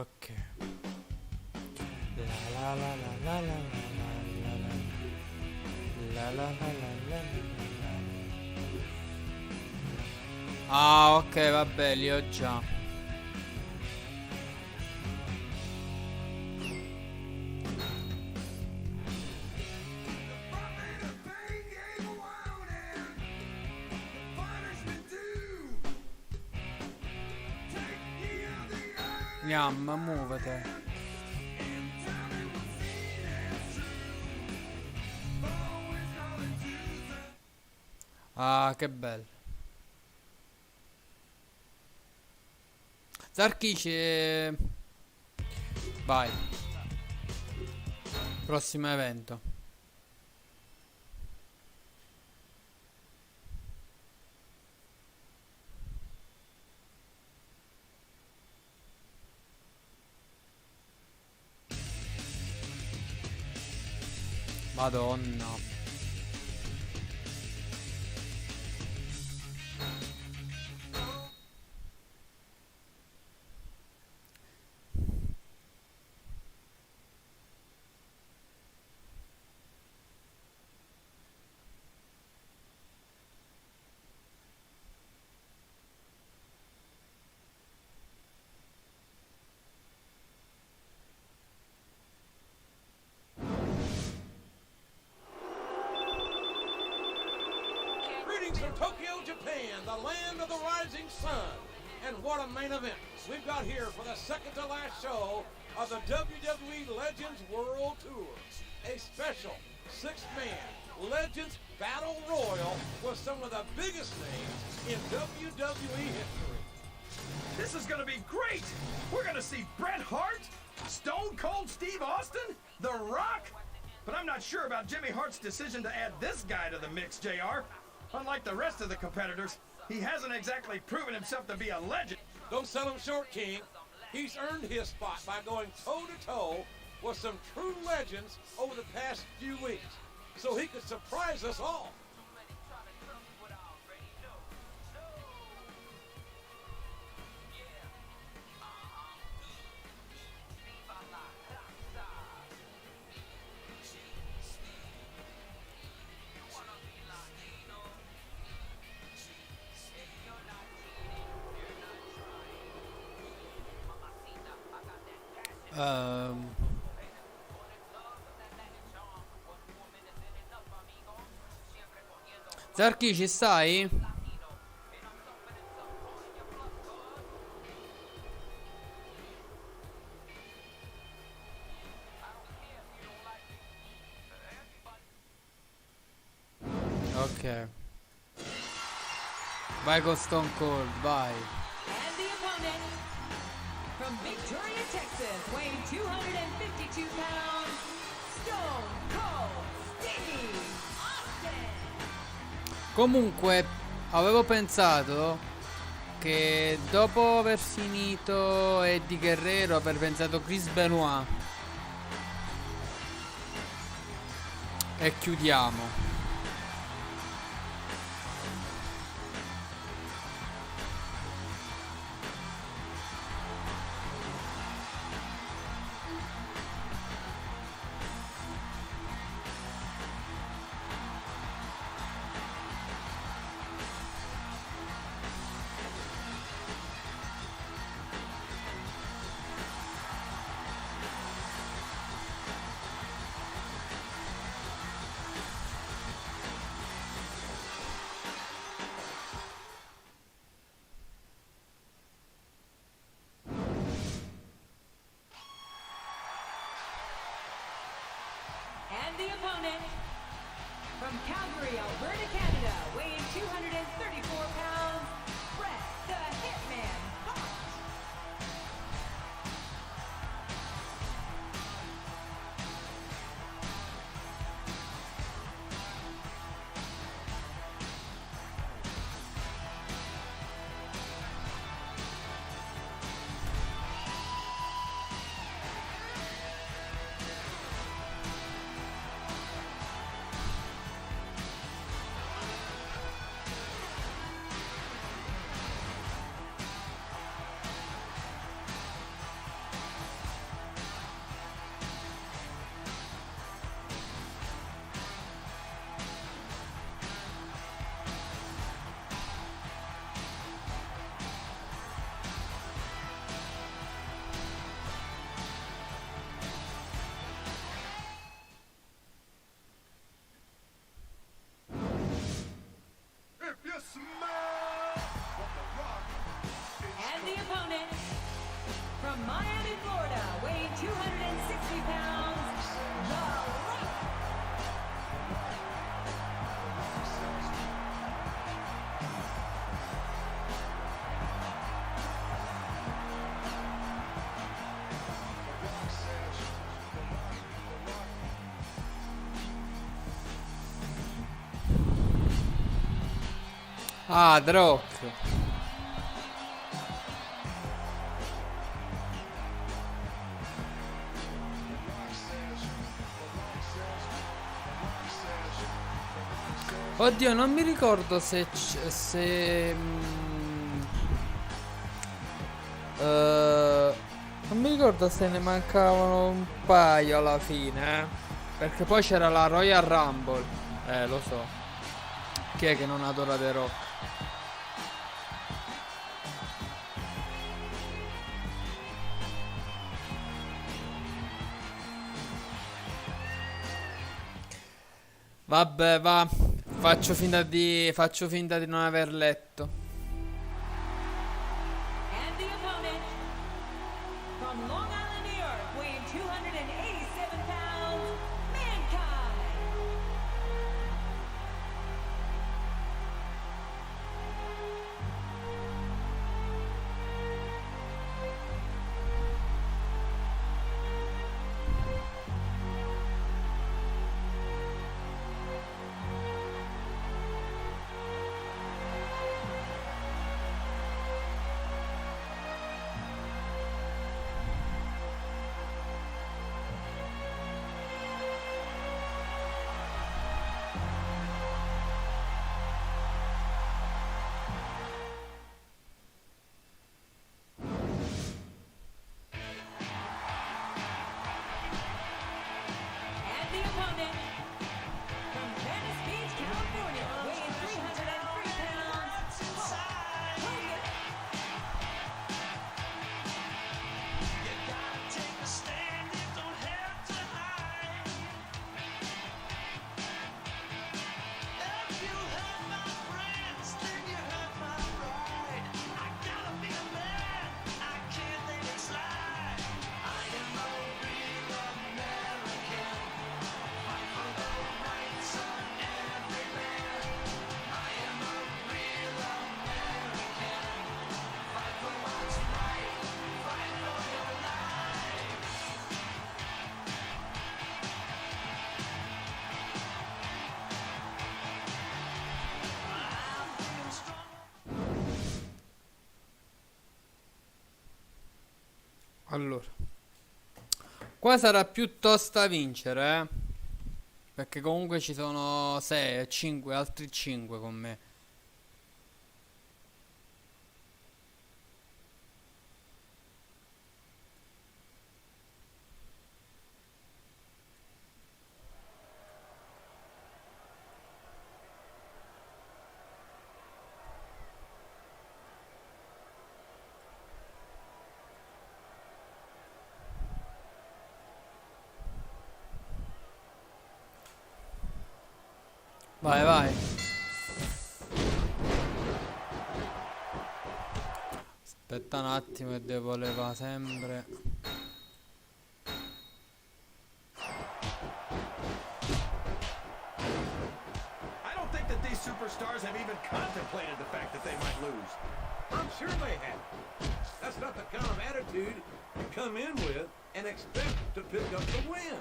Ok. La la la la la la la la la la la la la. Ah, ok, vabbè, li ho già. Andiamo, muovete. Ah, che bello. Zarkice. Vai. Prossimo evento. Madonna. Greetings from Tokyo, Japan, the land of the rising sun. And what a main event we've got here for the second to last show of the WWE Legends World Tour. A special six-man Legends Battle Royal with some of the biggest names in WWE history. This is gonna be great! We're gonna see Bret Hart, Stone Cold Steve Austin, The Rock. But I'm not sure about Jimmy Hart's decision to add this guy to the mix, JR. Unlike the rest of the competitors, he hasn't exactly proven himself to be a legend. Don't sell him short, King. He's earned his spot by going toe-to-toe with some true legends over the past few weeks, so he could surprise us all. Zarchi, ci stai? Ok. Vai con Stone Cold, vai. And the opponent, from Victoria, Texas, weighing 252 pounds, Stone Cold Steve Austin. Comunque, avevo pensato che dopo aver finito Eddie Guerrero, aver pensato Chris Benoit. E chiudiamo. And the opponent, from Calgary, Alberta, Canada, weighing 234 pounds, Bret the Hitman Hart. Ah, The Rock. Oddio, non mi ricordo se non mi ricordo se ne mancavano un paio alla fine, perché poi c'era la Royal Rumble. Lo so. Chi è che non adora The Rock? Vabbè, va. Faccio finta di non aver letto. And the opponent, from Long Island, New York, weighing 287 pounds, Mankind. And the opponent, from Venice Beach, California, weighing 303 pounds, Hulk Hogan. Allora, qua sarà più tosta vincere, perché comunque ci sono 6, 5, altri 5 con me. Vai, vai. Aspetta un attimo che devo levare sempre. I don't think that these superstars have even contemplated the fact that they might lose. I'm sure they have. That's not the kind of attitude you come in with and expect to pick up the win.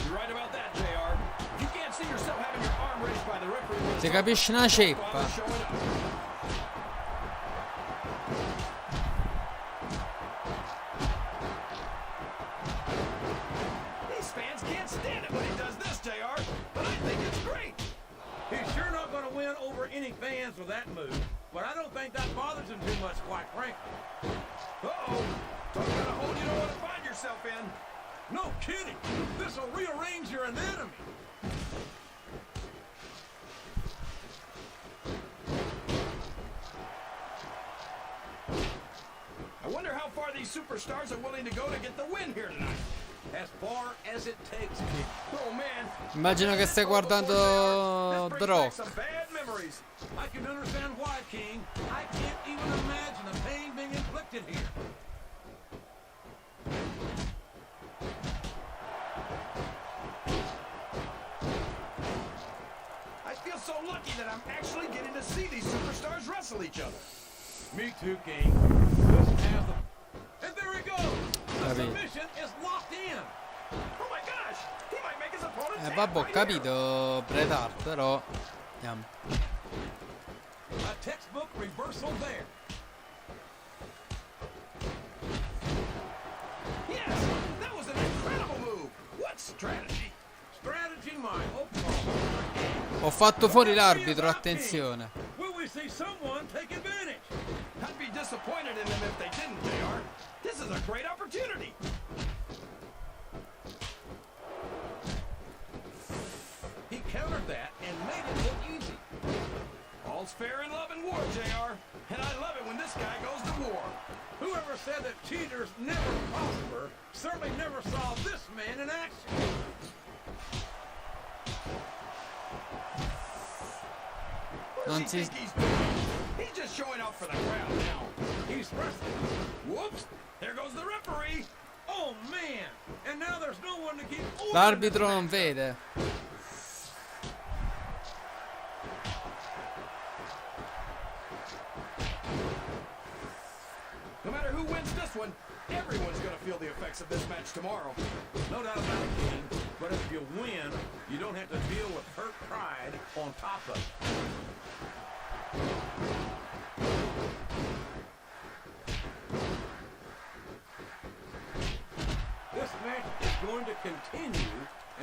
You're right about that, JR. You can't see yourself having your arm raised by the referee. Si capisce una ceppa. These fans can't stand it when he does this, JR, but I think it's great. He's sure not going to win over any fans with that move, but I don't think that bothers him too much, quite frankly. Uh-oh. Talk about a hole you don't want to find yourself in. No kidding. This will rearrange your anatomy. I wonder how far these superstars are willing to go to get the win here tonight. As far as it takes, kid. Oh man. Immagino che stai guardando The Rock. Some bad memories. I can understand why, King. I can't even imagine the pain being inflicted here. I feel so lucky that I'm actually getting to see these superstars wrestle each other. Me too, King. Just have the... And there he goes. The submission is locked in. Oh my gosh! He might make his opponent tap Vabbè, ho right here. capito, Bret Hart, però andiamo. A textbook reversal there. Yes, that was an incredible move. What strategy? Strategy, Michael. Ho fatto fuori l'arbitro, attenzione. Will we see someone take advantage? I'd be disappointed in them if they didn't, JR. This is a great opportunity. He countered that and made it look easy. All's fair in love and war, JR. And I love it when this guy goes to war. Whoever said that cheaters never prosper certainly never saw this man in action. What does he think he's doing? He's just showing off for the crowd now. He's wrestling. Whoops! There goes the referee. Oh, man. And now there's no one to keep order. L'arbitro non vede. No matter who wins this one, everyone's going to feel the effects of this match tomorrow. No doubt about it, King. But if you win, you don't have to deal with hurt pride on top of it. This match is going to continue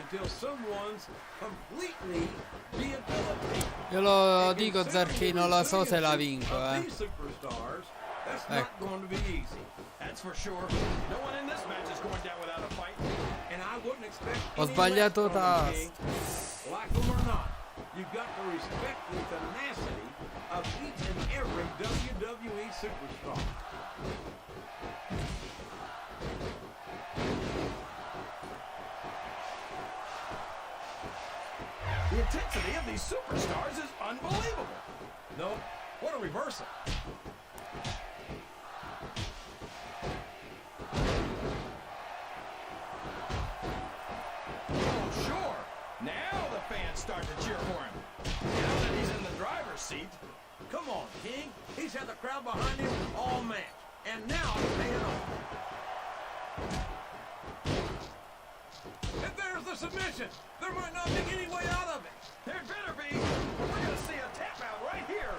until someone's completely debilitated. Io lo dico, Zarchi, non la so se la vinco, These superstars, that's not going to be easy. That's for sure. No one in this match is going down without a fight. And I wouldn't expect Ho any sbagliato less from them, tasto. King. Like them or not, you've got to respect the tenacity of each and every WWE superstar. The intensity of these superstars is unbelievable. No, what a reversal. Oh, sure. Now the fans start to cheer for him. Now that he's in the driver's seat. Come on, King. He's had the crowd behind him all match. And now it's paying off. And there's the submission. There might not be any way out of it. There better be. We're going to see a tap out right here.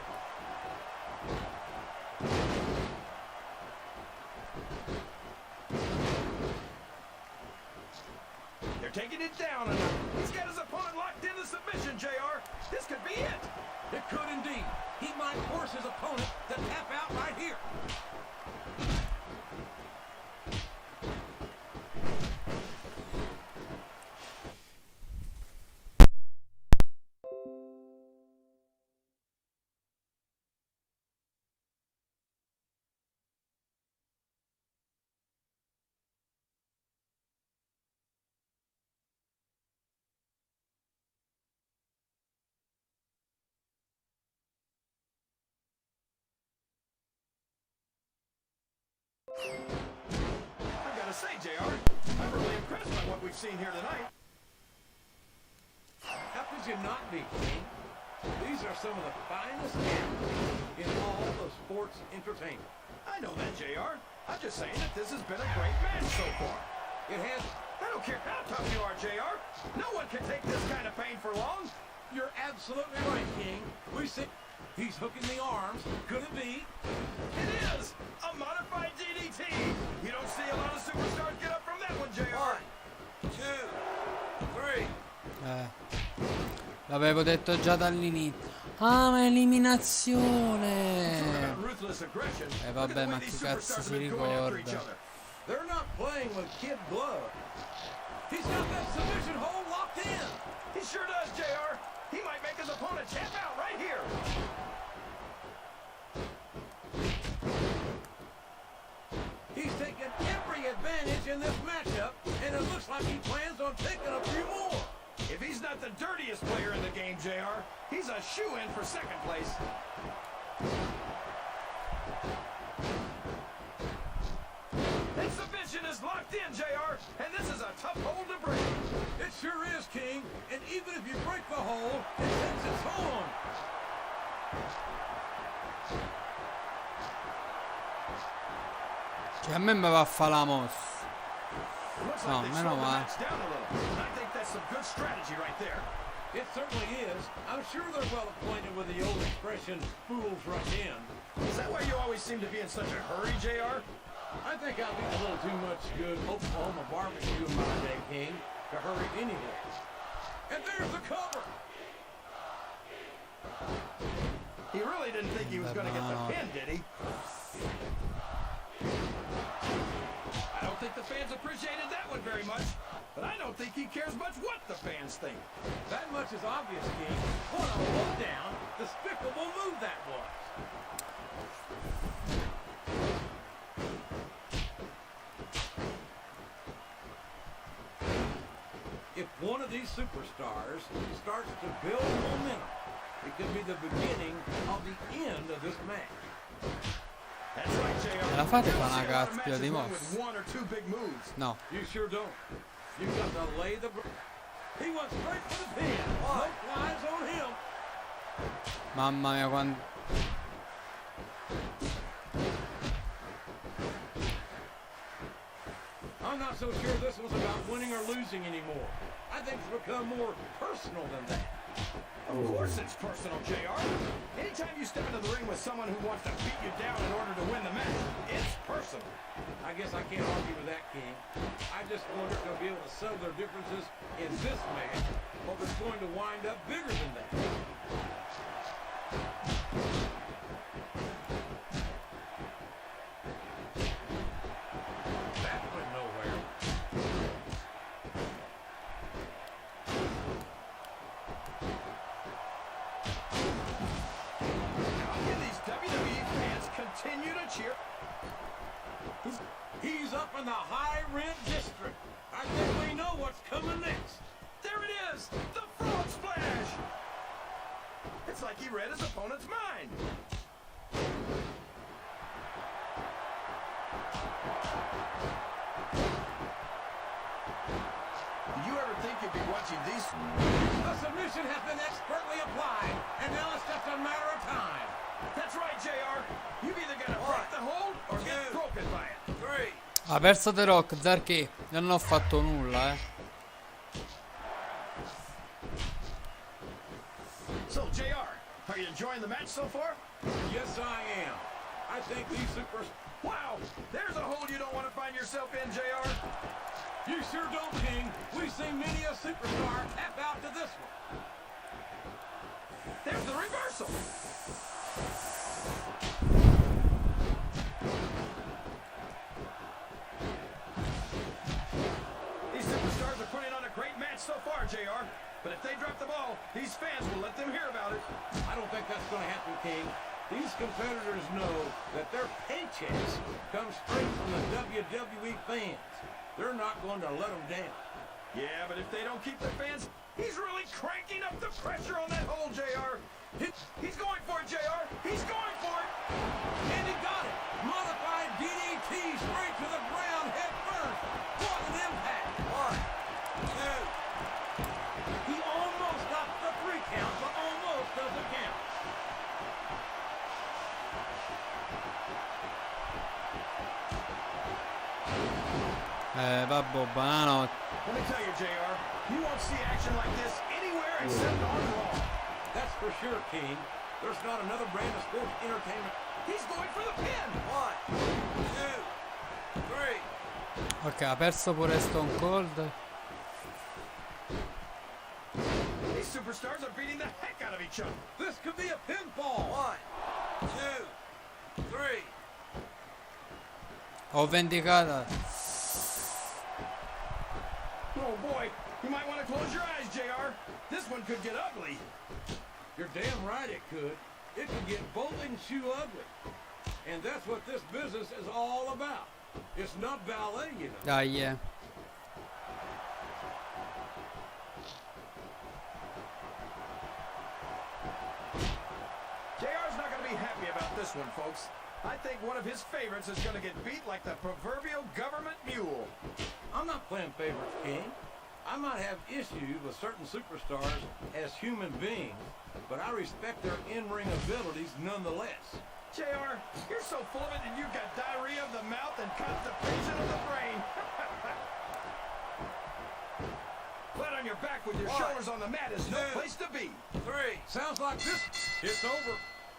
They're taking it down, and he's got his opponent locked in the submission, JR. This could be it. It could indeed. He might force his opponent to tap out right here. I've got to say, JR, I'm really impressed by what we've seen here tonight. How could you not be, King? These are some of the finest athletes in all of sports entertainment. I know that, JR. I'm just saying that this has been a great match so far. It has. I don't care how tough you are, JR. No one can take this kind of pain for long. You're absolutely right, King. We see he's hooking the arms. Could it be? It is a modified DDT. You don't see a lot of superstars get up from that one, JR. 1, 2, 3. L'avevo detto già dall'inizio. Ah, ma eliminazione. Ruthless aggression. Vabbè, ma che cazzo si ricorda? They're not playing with kid gloves. He's got that submission hold locked in. He sure does, JR. He might make his opponent tap out right here. He's taking every advantage in this matchup, and it looks like he plans on taking a few more. If he's not the dirtiest player in the game, JR, he's a shoo-in for second place. That submission is locked in, JR, and this is a tough hold to break. It sure is, King, and even if you break the hold, it takes its toll on you. Cioè, a me mi va a fa la mossa. Looks No, like they meno slowed the male. match down a little. I think that's some good strategy right there. It certainly is. I'm sure they're well acquainted with the old expression, fools rush in. Is that why you always seem to be in such a hurry, JR? I think I've eaten a little too much good Oklahoma barbecue in my day, King, to hurry anywhere. And there's the cover. He really didn't think he was going to get the pin, did he? I don't think the fans appreciated that one very much, but I don't think he cares much what the fans think. That much is obvious, King. What a low-down, despicable move that was. If one of these superstars starts to build momentum, it could be the beginning of the end of this match. That's right, JR. La fate fa una caspita di mosse? With one or two big moves. No. You sure don't. You've got to lay the... He went straight for the pin. No flies on him. Mamma mia, quando... I'm not so sure this was about winning or losing anymore. I think it's become more personal than that. Of course it's personal, JR. Anytime you step into the ring with someone who wants to beat you down in order to win the match, it's personal. I guess I can't argue with that, King. I just wonder if they'll be able to settle their differences in this match, or if it's going to wind up bigger than that. That went nowhere. How can these WWE fans continue to cheer? He's up in the high rent district. I think we know what's coming next. There it is! The frog splash! It's like he read his opponent's mind. Did you ever think you'd be watching these? The submission has been expertly applied, and now it's just a matter of time. That's right, JR. You've either got to break the hold or get broken by it. 3. Ha perso The Rock, Zarchi. Io non ho fatto nulla, So, JR, are you enjoying the match so far? Yes, I am. I think these super... Wow, there's a hole you don't want to find yourself in, JR. You sure don't, King. We've seen many a superstar tap out to this one. There's the reversal. These superstars are putting on a great match so far, JR. But if they drop the ball, these fans will let them hear about it. I don't think that's going to happen, King. These competitors know that their paychecks come straight from the WWE fans. They're not going to let them down. Yeah, but if they don't keep the fans, he's really cranking up the pressure on that hole, JR. He's going for it, JR. He's going for it. And he got it. Modified DDT straight to the ground head first. What an impact. 1, 2. He almost got the 3 count, but almost doesn't count. Vabbè, banano. Let me tell you, JR, you won't see action like this anywhere except on Raw. That's for sure, King. There's not another brand of sports entertainment. He's going for the pin. 1, 2, 3. Ok, ha perso pure Stone Cold. These superstars are beating the heck out of each other. This could be a pinfall. 1, 2, 3. Ho vendicata. Oh boy, you might want to close your eyes, JR. This one could get ugly. You're damn right it could. It could get bowling shoe ugly. And that's what this business is all about. It's not ballet, you know. Dai, yeah. JR's not going to be happy about this one, folks. I think one of his favorites is going to get beat like the proverbial government mule. I'm not playing favorites, King. I might have issues with certain superstars as human beings, but I respect their in-ring abilities nonetheless. JR, you're so full of it and you've got diarrhea of the mouth and constipation of the brain. Let him on your back with your shoulders on the mat is no place to be. 3. Sounds like this. It's over.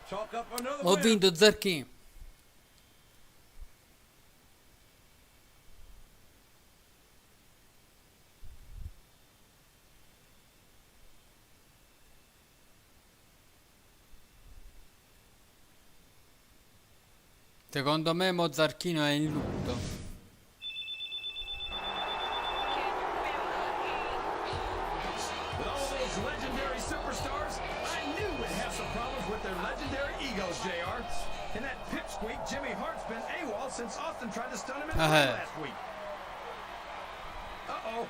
Chalk up another Ho win. vinto, Zarchi. Secondo me Mozzarchino è in lutto. With all those legendary superstars, I knew we'd have some problems with their legendary egos, JR. And that pipsqueak Jimmy Hart's been AWOL since Austin tried to stun him in the ring last week. Uh-oh.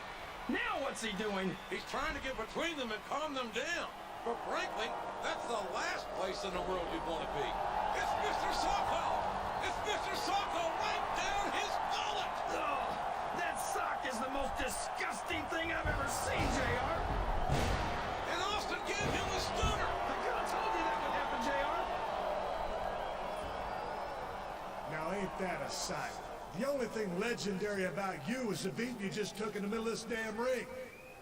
Now what's he doing? He's trying to get between them and calm them down. But frankly, that's the last place in the world you'd want to be. It's Mr. Socko! It's Mr. Socko right down his gullet! Oh, that sock is the most disgusting thing I've ever seen, JR. And Austin gave him the stunner! I could have told you that would happen, JR. Now ain't that a sight? The only thing legendary about you is the beating you just took in the middle of this damn ring.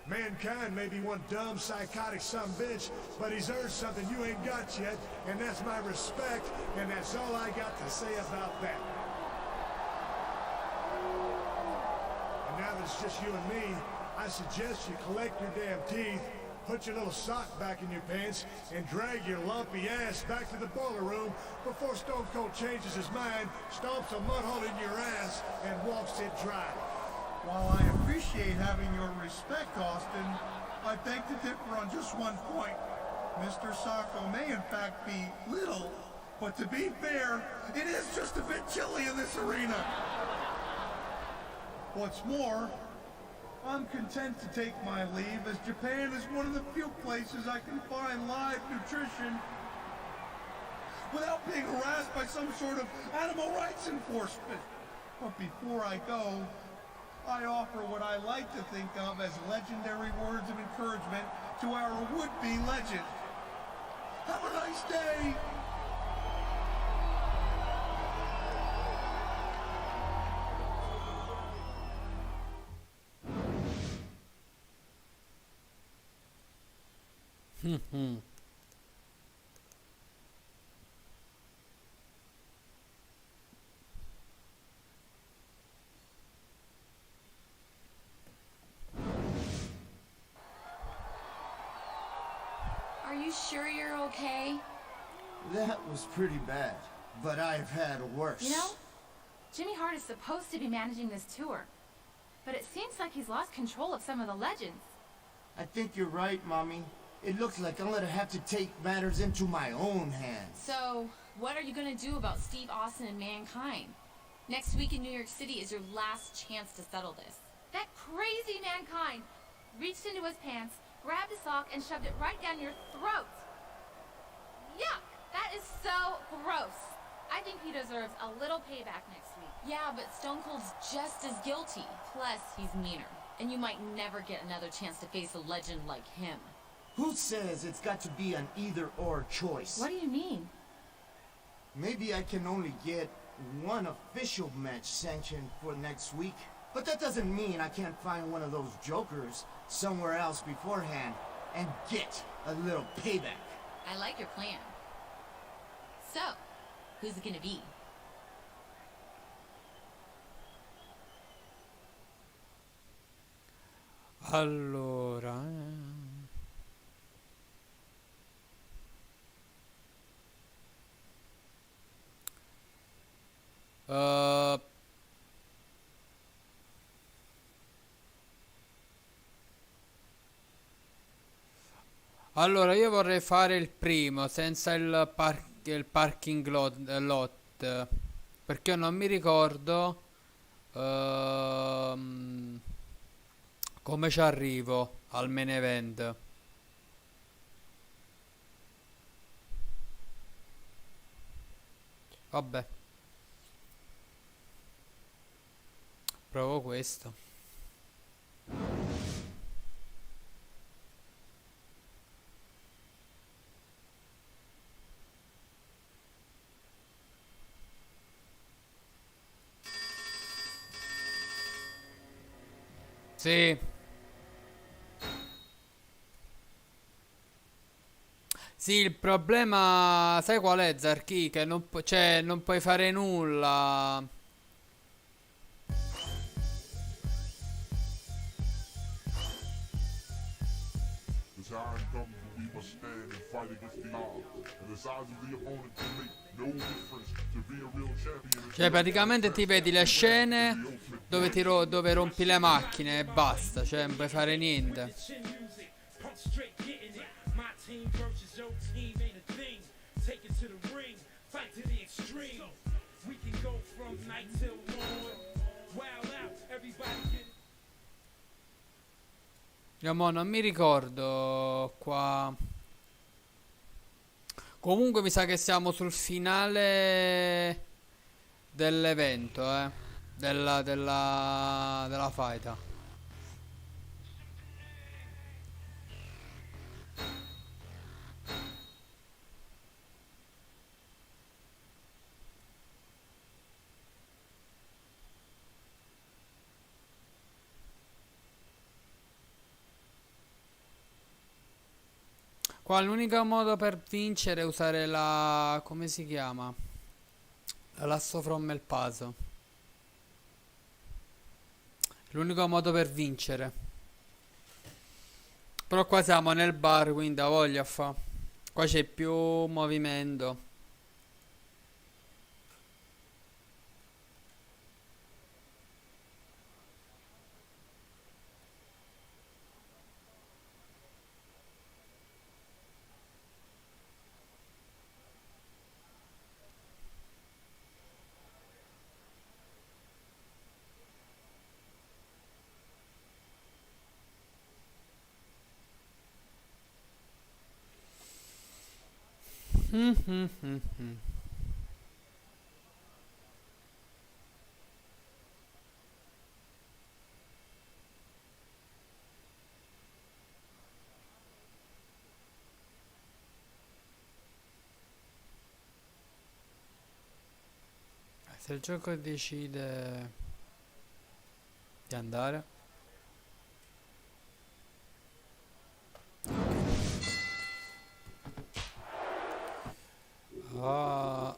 Mankind may be one dumb, psychotic sumbitch, but he's earned something you ain't got yet, and that's my respect, and that's all I got to say about that. And now that it's just you and me, I suggest you collect your damn teeth, put your little sock back in your pants, and drag your lumpy ass back to the boiler room before Stone Cold changes his mind, stomps a mud hole in your ass, and walks it dry. While I appreciate having your respect, Austin, I beg to differ on just one point. Mr. Socko may in fact be little, but to be fair, it is just a bit chilly in this arena. What's more, I'm content to take my leave, as Japan is one of the few places I can find live nutrition without being harassed by some sort of animal rights enforcement. But before I go, I offer what I like to think of as legendary words of encouragement to our would-be legend. Have a nice day! Are you sure you're okay? That was pretty bad, but I've had worse. You know, Jimmy Hart is supposed to be managing this tour, but it seems like he's lost control of some of the legends. I think you're right, Mommy. It looks like I'm gonna have to take matters into my own hands. So, what are you gonna do about Steve Austin and Mankind? Next week in New York City is your last chance to settle this. That crazy Mankind reached into his pants, grabbed a sock, and shoved it right down your throat. Yuck! That is so gross. I think he deserves a little payback next week. Yeah, but Stone Cold's just as guilty. Plus, he's meaner. And you might never get another chance to face a legend like him. Who says it's got to be an either-or choice? What do you mean? Maybe I can only get one official match sanctioned for next week. But that doesn't mean I can't find one of those jokers somewhere else beforehand and get a little payback. I like your plan. So, who's it gonna be? Allora, allora io vorrei fare il primo senza il parking lot, perché io non mi ricordo come ci arrivo al main event. Vabbè, provo questo. Sì. Sì, il problema, sai qual è, Zarchi? Che non, cioè, non puoi fare nulla. The time comes when we must stand and fight against the odds. And the size of the opponent can make no difference. To be a real champion. Cioè, praticamente ti vedi le scene dove rompi le macchine e basta. Cioè, non puoi fare niente. Io mo non mi ricordo qua. Comunque mi sa che siamo sul finale dell'evento, della fight. Qua l'unico modo per vincere è usare la... come si chiama? La lasso from el paso. L'unico modo per vincere. Però qua siamo nel bar, quindi ha voglia fa. Qua c'è più movimento. Se il gioco decide di andare. Ah.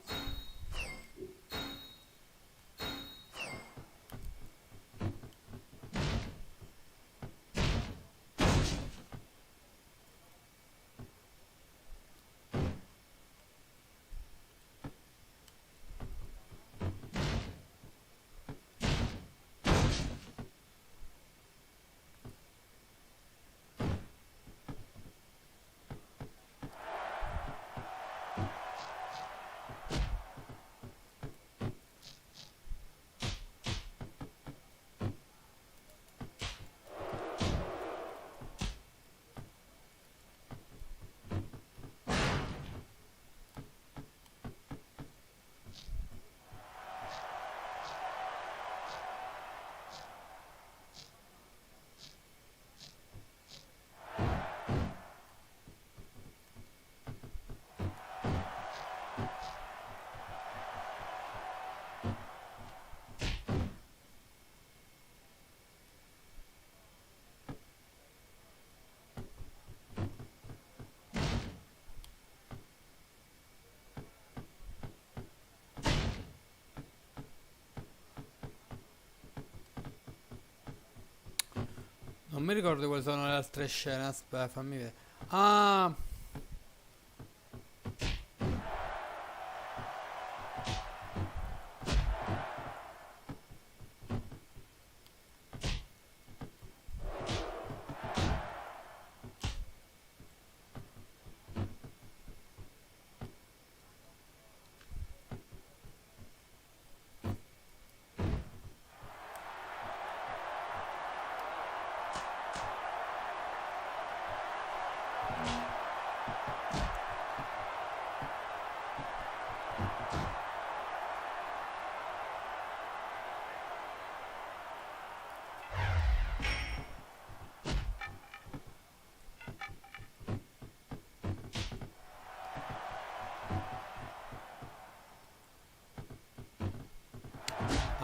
Non mi ricordo quali sono le altre scene. Aspetta, fammi vedere. Ah,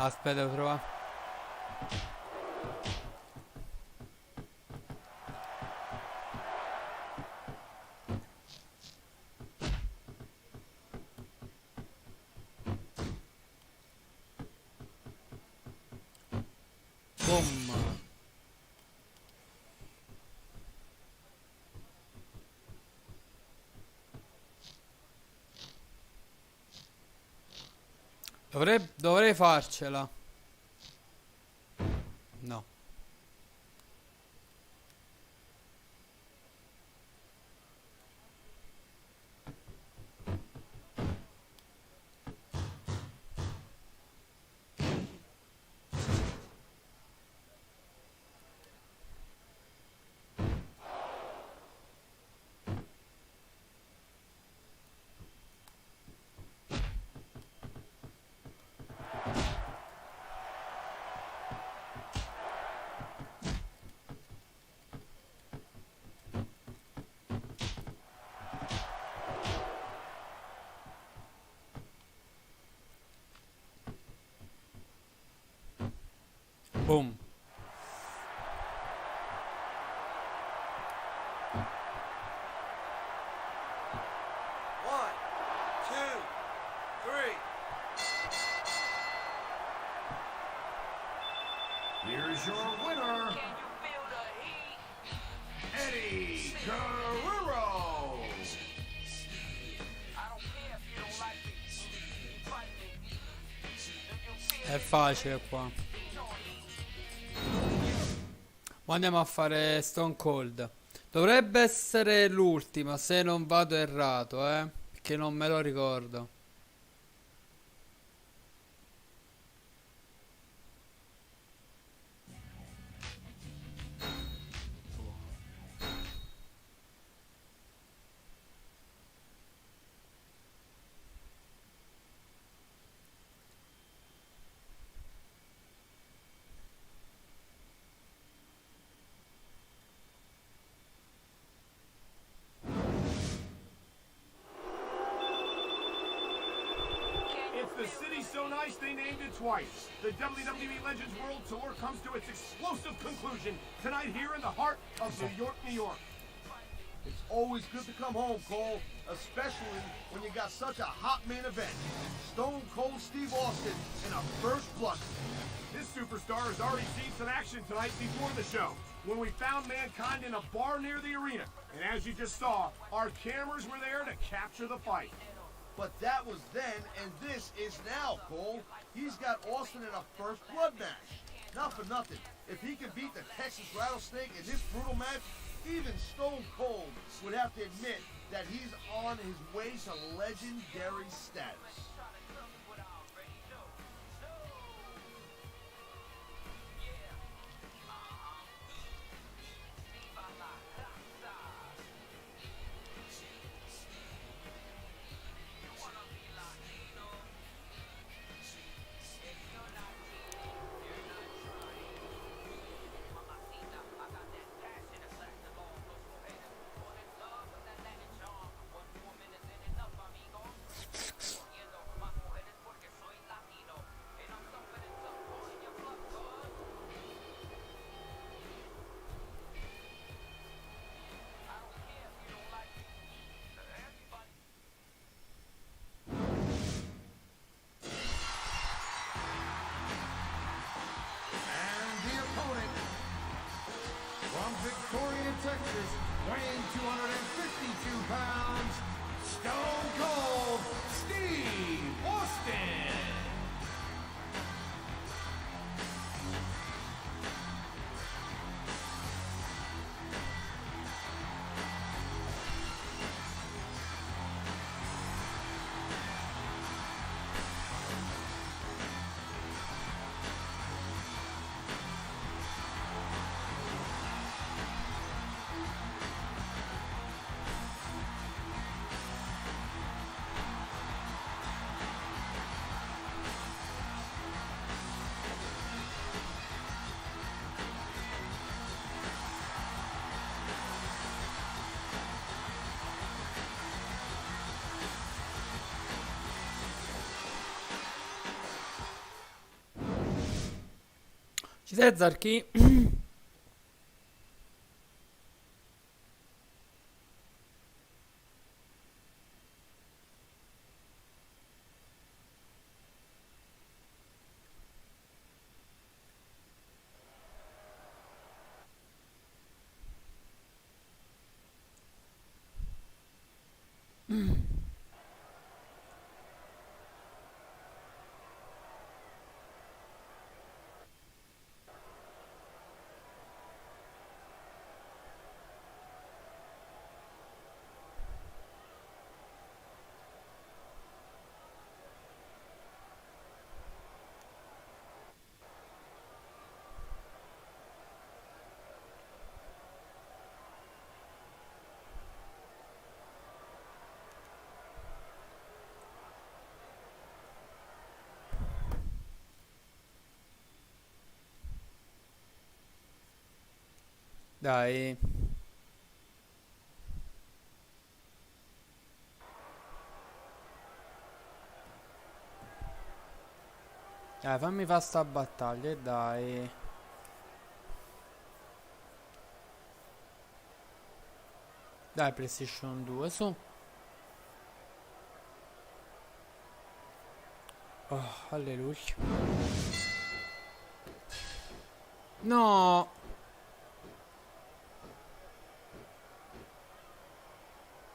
aspetta, devo trovare. Boom. Dovrei farcela. No. Boom. One, two, three. Here's your winner, Eddie Guerrero. È facile qua. Ma andiamo a fare Stone Cold. Dovrebbe essere l'ultima, se non vado errato, perché non me lo ricordo. It's the city so nice they named it twice. The WWE Legends World Tour comes to its explosive conclusion tonight here in the heart of New York, New York. It's always good to come home, Cole, especially when you got such a hot main event. Stone Cold Steve Austin in a first blood. This superstar has already seen some action tonight before the show, when we found Mankind in a bar near the arena. And as you just saw, our cameras were there to capture the fight. But that was then, and this is now, Cole. He's got Austin in a first blood match. Not for nothing. If he can beat the Texas Rattlesnake in this brutal match, even Stone Cold would have to admit that he's on his way to legendary status. Victoria, Texas, weighing 252 pounds, Stone Cold Steve Austin. Ci sei, Zarchi? Dai. Dai, fammi fare sta battaglia, dai. Dai, PlayStation 2, su. Oh, alleluia. No.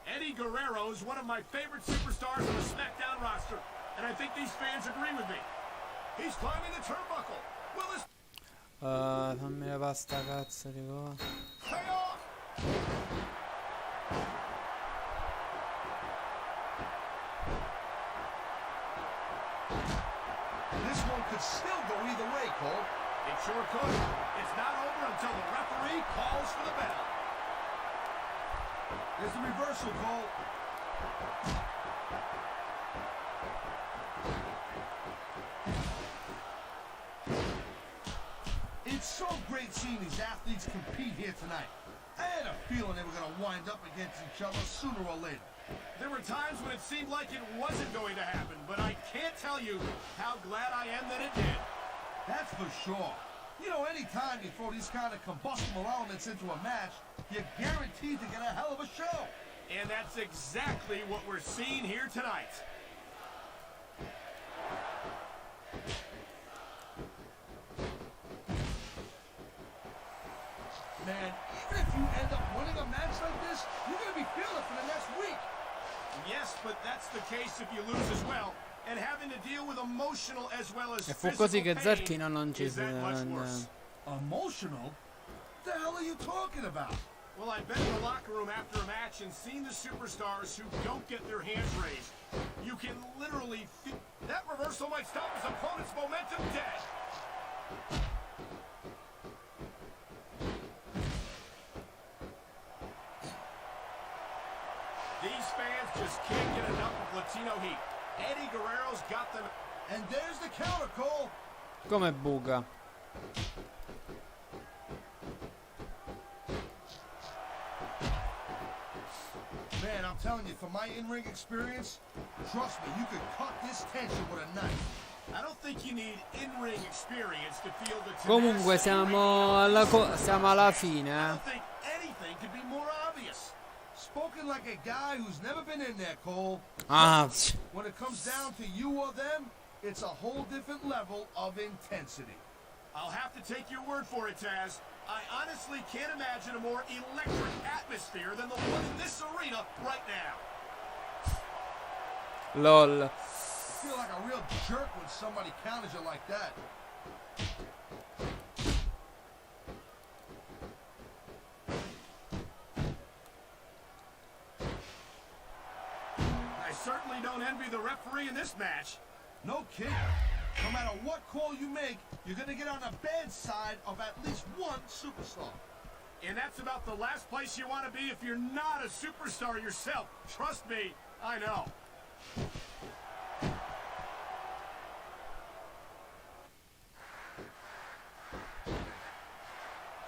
Eddie Guerrero is one of my favorite superstars on the SmackDown roster, and I think these fans agree with me. He's climbing the turnbuckle. Will this Fammi levare sta cazzo di cosa. pay off? This one could still go either way, Cole. It sure could. It's not over until the referee calls for the bell. There's the reversal, Cole. It's so great seeing these athletes compete here tonight. I had a feeling they were going to wind up against each other sooner or later. There were times when it seemed like it wasn't going to happen, but I can't tell you how glad I am that it did. That's for sure. You know, anytime you throw these kind of combustible elements into a match, you're guaranteed to get a hell of a show. And that's exactly what we're seeing here tonight. Man, even if you end up winning a match like this, you're going to be feeling it for the next week. Yes, but that's the case if you lose as well. And having to deal with emotional as well as E fu physical così che pain Zarchino non ci is that much worse. Emotional? What the hell are you talking about? Well, I've been in the locker room after a match and seen the superstars who don't get their hands raised. You can literally feel that reversal might stop his opponent's momentum dead. These fans just can't get enough of Latino heat. Eddie Guerrero's got them. And there's the counter, Cole. Come buca. Man, I'm telling you, from my in-ring experience, trust me, you could cut this tension with a knife. I don't think you need in-ring experience to feel the Comunque siamo alla fine, I don't think anything could be more obvious. Spoken like a guy who's never been in there, Cole. Ah. When it comes down to you or them, it's a whole different level of intensity. I'll have to take your word for it, Taz. I honestly can't imagine a more electric atmosphere than the one in this arena right now. LOL. You feel like a real jerk when somebody counters you like that. I certainly don't envy the referee in this match. No kidding. No matter what call you make, you're going to get on the bad side of at least one superstar. And that's about the last place you want to be if you're not a superstar yourself. Trust me, I know.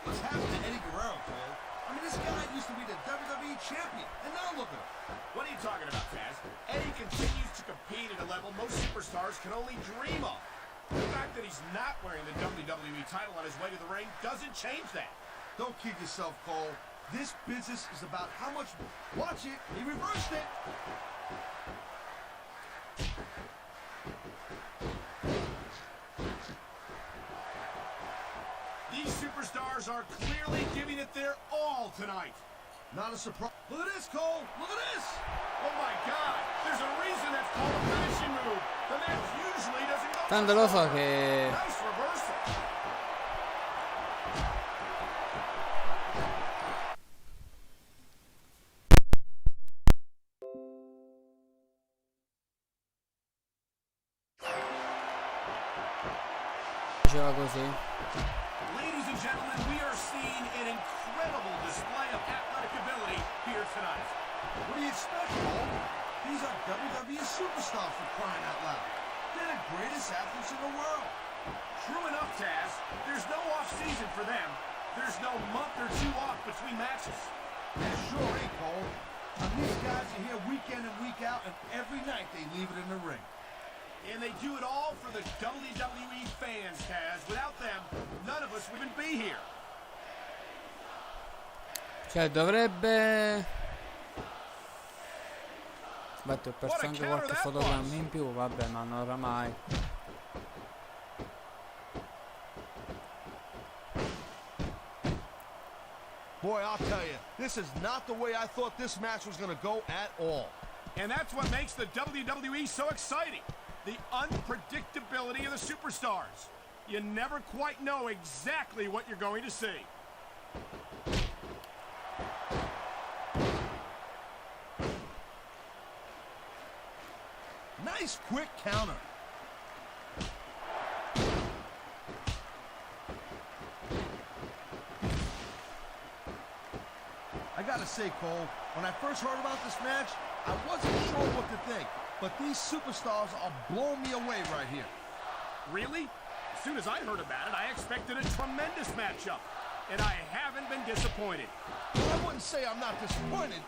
What's happened to Eddie Guerrero, Cole? I mean, this guy used to be the WWE champion, and now look at him. What are you talking about, Taz? Eddie continues to compete at a level most superstars can only dream of. The fact that he's not wearing the WWE title on his way to the ring doesn't change that. Don't kid yourself, Cole. This business is about how much... Watch it. He reversed it. These superstars are clearly giving it their all tonight. Not a surprise. Look at this, Cole. Look at this. Oh my God! There's a reason that's called a finishing move. The match usually doesn't go. Tanto lo so che Nice reversal. faceva così. Ladies and gentlemen, we are seeing an incredible display of athletic ability here tonight. What do you expect, Cole? These are WWE superstars for crying out loud. They're the greatest athletes in the world. True enough, Taz. There's no off-season for them. There's no month or two off between matches. That sure ain't, Cole. And these guys are here week in and week out, and every night they leave it in the ring. And they do it all for the WWE fans, Taz. Without them, none of us would even be here. Cioè dovrebbe... Infatti ho perso anche qualche fotogramma in più, vabbè, ma non oramai. Boy, I'll tell you, this is not the way I thought this match was going to go at all. And that's what makes the WWE so exciting. The unpredictability of the superstars. You never quite know exactly what you're going to see. Nice quick counter. I gotta say, Cole, when I first heard about this match, I wasn't sure what to think. But these superstars are blowing me away right here. Really? As soon as I heard about it, I expected a tremendous matchup. And I haven't been disappointed. Well, I wouldn't say I'm not disappointed.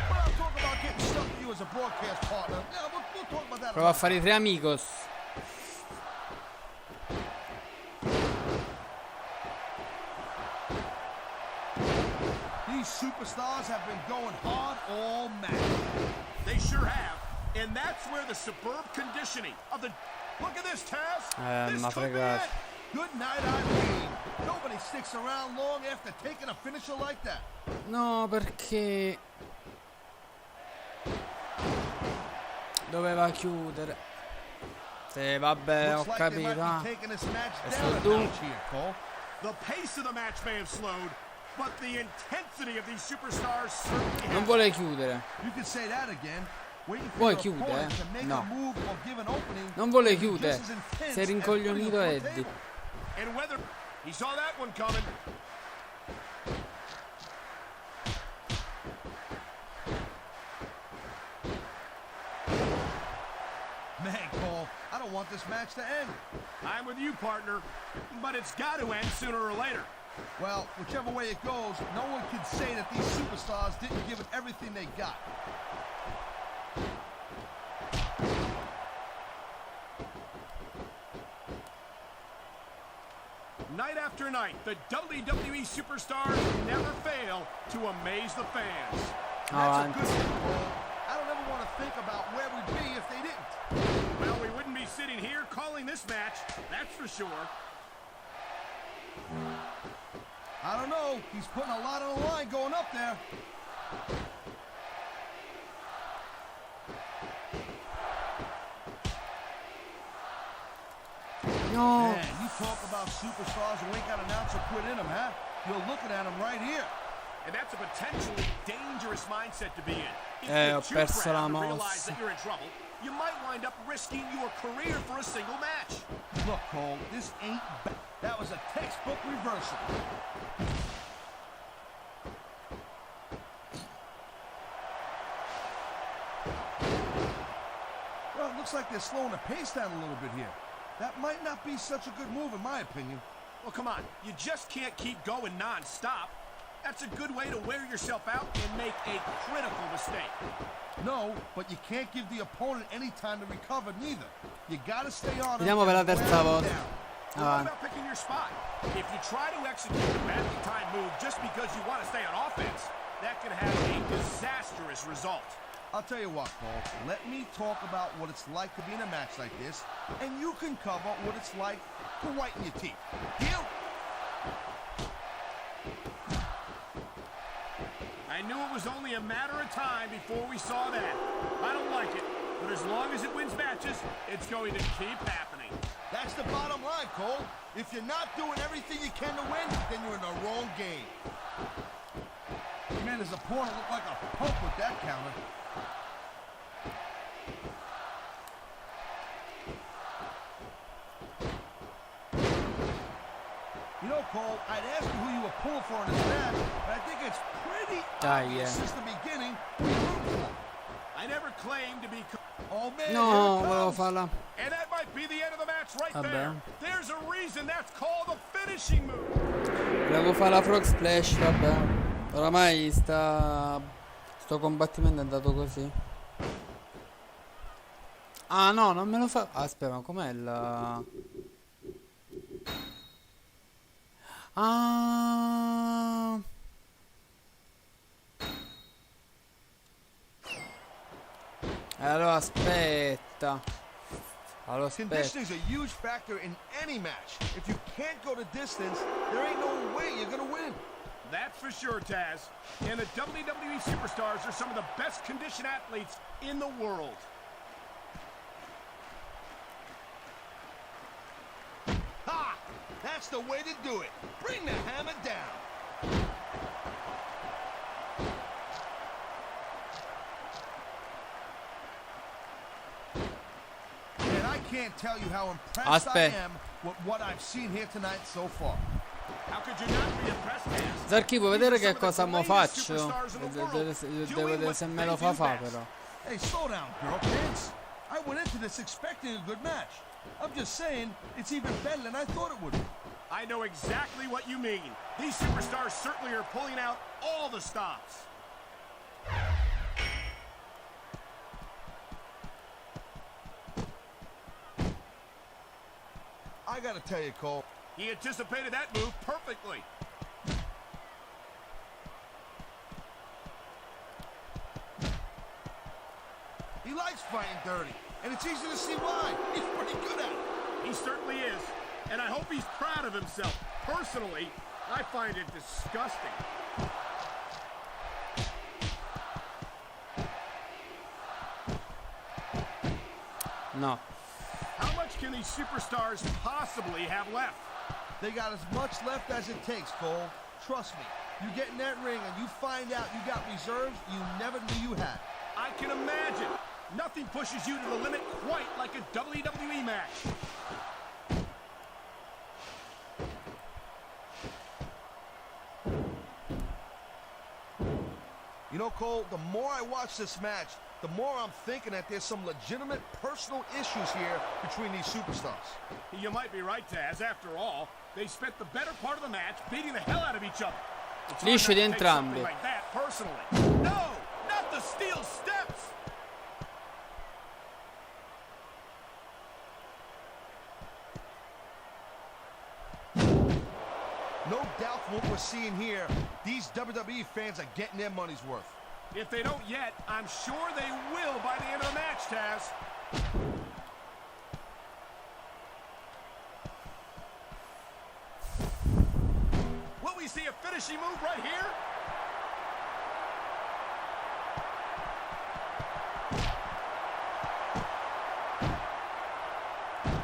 But I'll talk about getting stuck with you as a broadcast partner. Yeah, we'll talk about that. Prova a fare i tre amigos. These superstars have been going hard all match. They sure have. And that's where the superb conditioning of the... Look at this, Taz. This could be it. Good night, Irene. Nobody sticks around long after taking a finisher like that. No, perché... Doveva chiudere. Sì, vabbè, ho capito. È stato The pace of the match may have slowed, but the intensity of these superstars certainly has. Non vuole chiudere. You can say that again. Poi chiude, no. Non vuole chiudere. Si è rincoglionito Eddie. And whether he saw that one coming. Man, Cole, I don't want this match to end. I'm with you, partner, but it's got to end sooner or later. Well, whichever way it goes, no one can say that these superstars didn't give it everything they got. Night after night, the WWE superstars never fail to amaze the fans. That's a good thing, Cole. I don't ever want to think about where we'd be if they didn't. Well, we wouldn't be sitting here calling this match, that's for sure. I don't know. He's putting a lot on the line going up there. No. Man, you talk about superstars who ain't got an ounce of quit in them, huh? You're looking at them right here. And that's a potentially dangerous mindset to be in. If Ho you're too perso la proud to realize mossa. that you're in trouble, you might wind up risking your career for a single match. Look, Cole, this ain't bad. That was a textbook reversal. Well, it looks like they're slowing the pace down a little bit here. That might not be such a good move, in my opinion. Well, come on. You just can't keep going non-stop. That's a good way to wear yourself out and make a critical mistake. No, but you can't give the opponent any time to recover, neither. You gotta stay on. Vediamo per la terza volta. What about picking your spot? If you try to execute a badly timed move just because you want to stay on offense, that can have a disastrous result. I'll tell you what, Cole. Let me talk about what it's like to be in a match like this, and you can cover what it's like to whiten your teeth. Deal? I knew it was only a matter of time before we saw that. I don't like it, but as long as it wins matches, it's going to keep happening. That's the bottom line, Cole. If you're not doing everything you can to win, then you're in the wrong game. Man, his opponent looked like a punk with that counter. You know, Cole, I'd ask you who you were pulling for in this match, but I think it's pretty obvious since the beginning who you're rooting for. I never claimed to be... Oh, man, No, volevo farla. And that might be the end of the match right Vabbè. there. There's a reason that's called a finishing move. Volevo fare la frog splash, vabbè. Oramai sto combattimento è andato così. Ah no, non me lo fa. Aspetta, ma com'è il... Ah. Allora aspetta. Allora aspetta. Conditioning is a huge factor in any match. If you can't go the distance, there ain't no way you're gonna win. That's for sure, Taz. And the WWE Superstars are some of the best conditioned athletes in the world. Ha! That's the way to do it. Bring the hammer down. And I can't tell you how impressed I am with what I've seen here tonight so far. How could you not be impressed, Taz? Zarchi, vuoi vedere che cosa mo faccio? Devo vedere se me lo fa però. Hey, slow down, girl pants. I went into this expecting a good match. I'm just saying, it's even better than I thought it would be. I know exactly what you mean. These superstars certainly are pulling out all the stops. I gotta tell you, Cole. He anticipated that move perfectly. He likes fighting dirty, and it's easy to see why. He's pretty good at it. He certainly is, and I hope he's proud of himself. Personally, I find it disgusting. No. How much can these superstars possibly have left? They got as much left as it takes, Cole. Trust me. You get in that ring and you find out you got reserves you never knew you had. I can imagine. Nothing pushes you to the limit quite like a WWE match. You know, Cole, the more I watch this match, the more I'm thinking that there's some legitimate personal issues here between these superstars. You might be right, Taz. After all, they spent the better part of the match beating the hell out of each other. It's hard not to take something like that personally. No, not the steel steps. No doubt from what we're seeing here, these WWE fans are getting their money's worth. If they don't yet, I'm sure they will by the end of the match, Taz. Will we see a finishing move right here?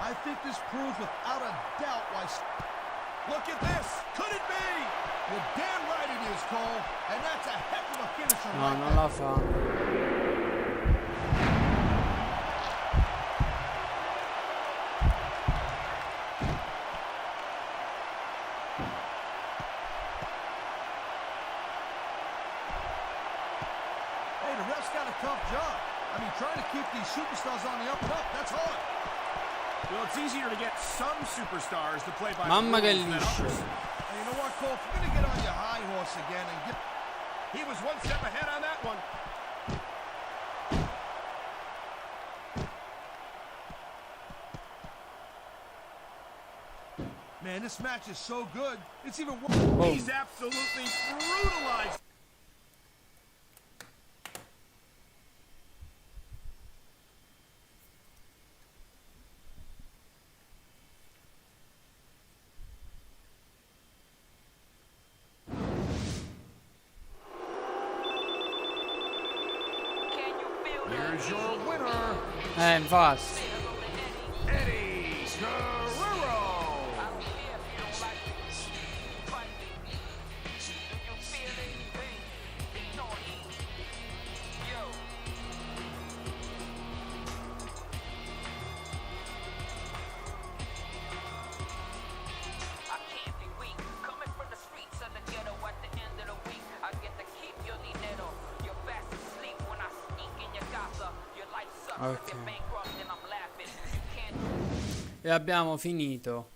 I think this proves without a doubt why... Look at this! Could it be? You're damn right it is, Cole. And that's a heck of a finisher. No, non la fa. Hey, the ref's got a tough job. I mean, trying to keep these superstars on the up and up, that's hard. Well, it's easier to get some superstars to play by Mamma che the rules than liscio. others. And you know what, Cole? If you're going to get on your high horse again and get... He was one step ahead on that one. Man, this match is so good. It's even worse. He's absolutely brutalized. Here's your winner, Infatti. Eddie Guerrero. Ok. E abbiamo finito.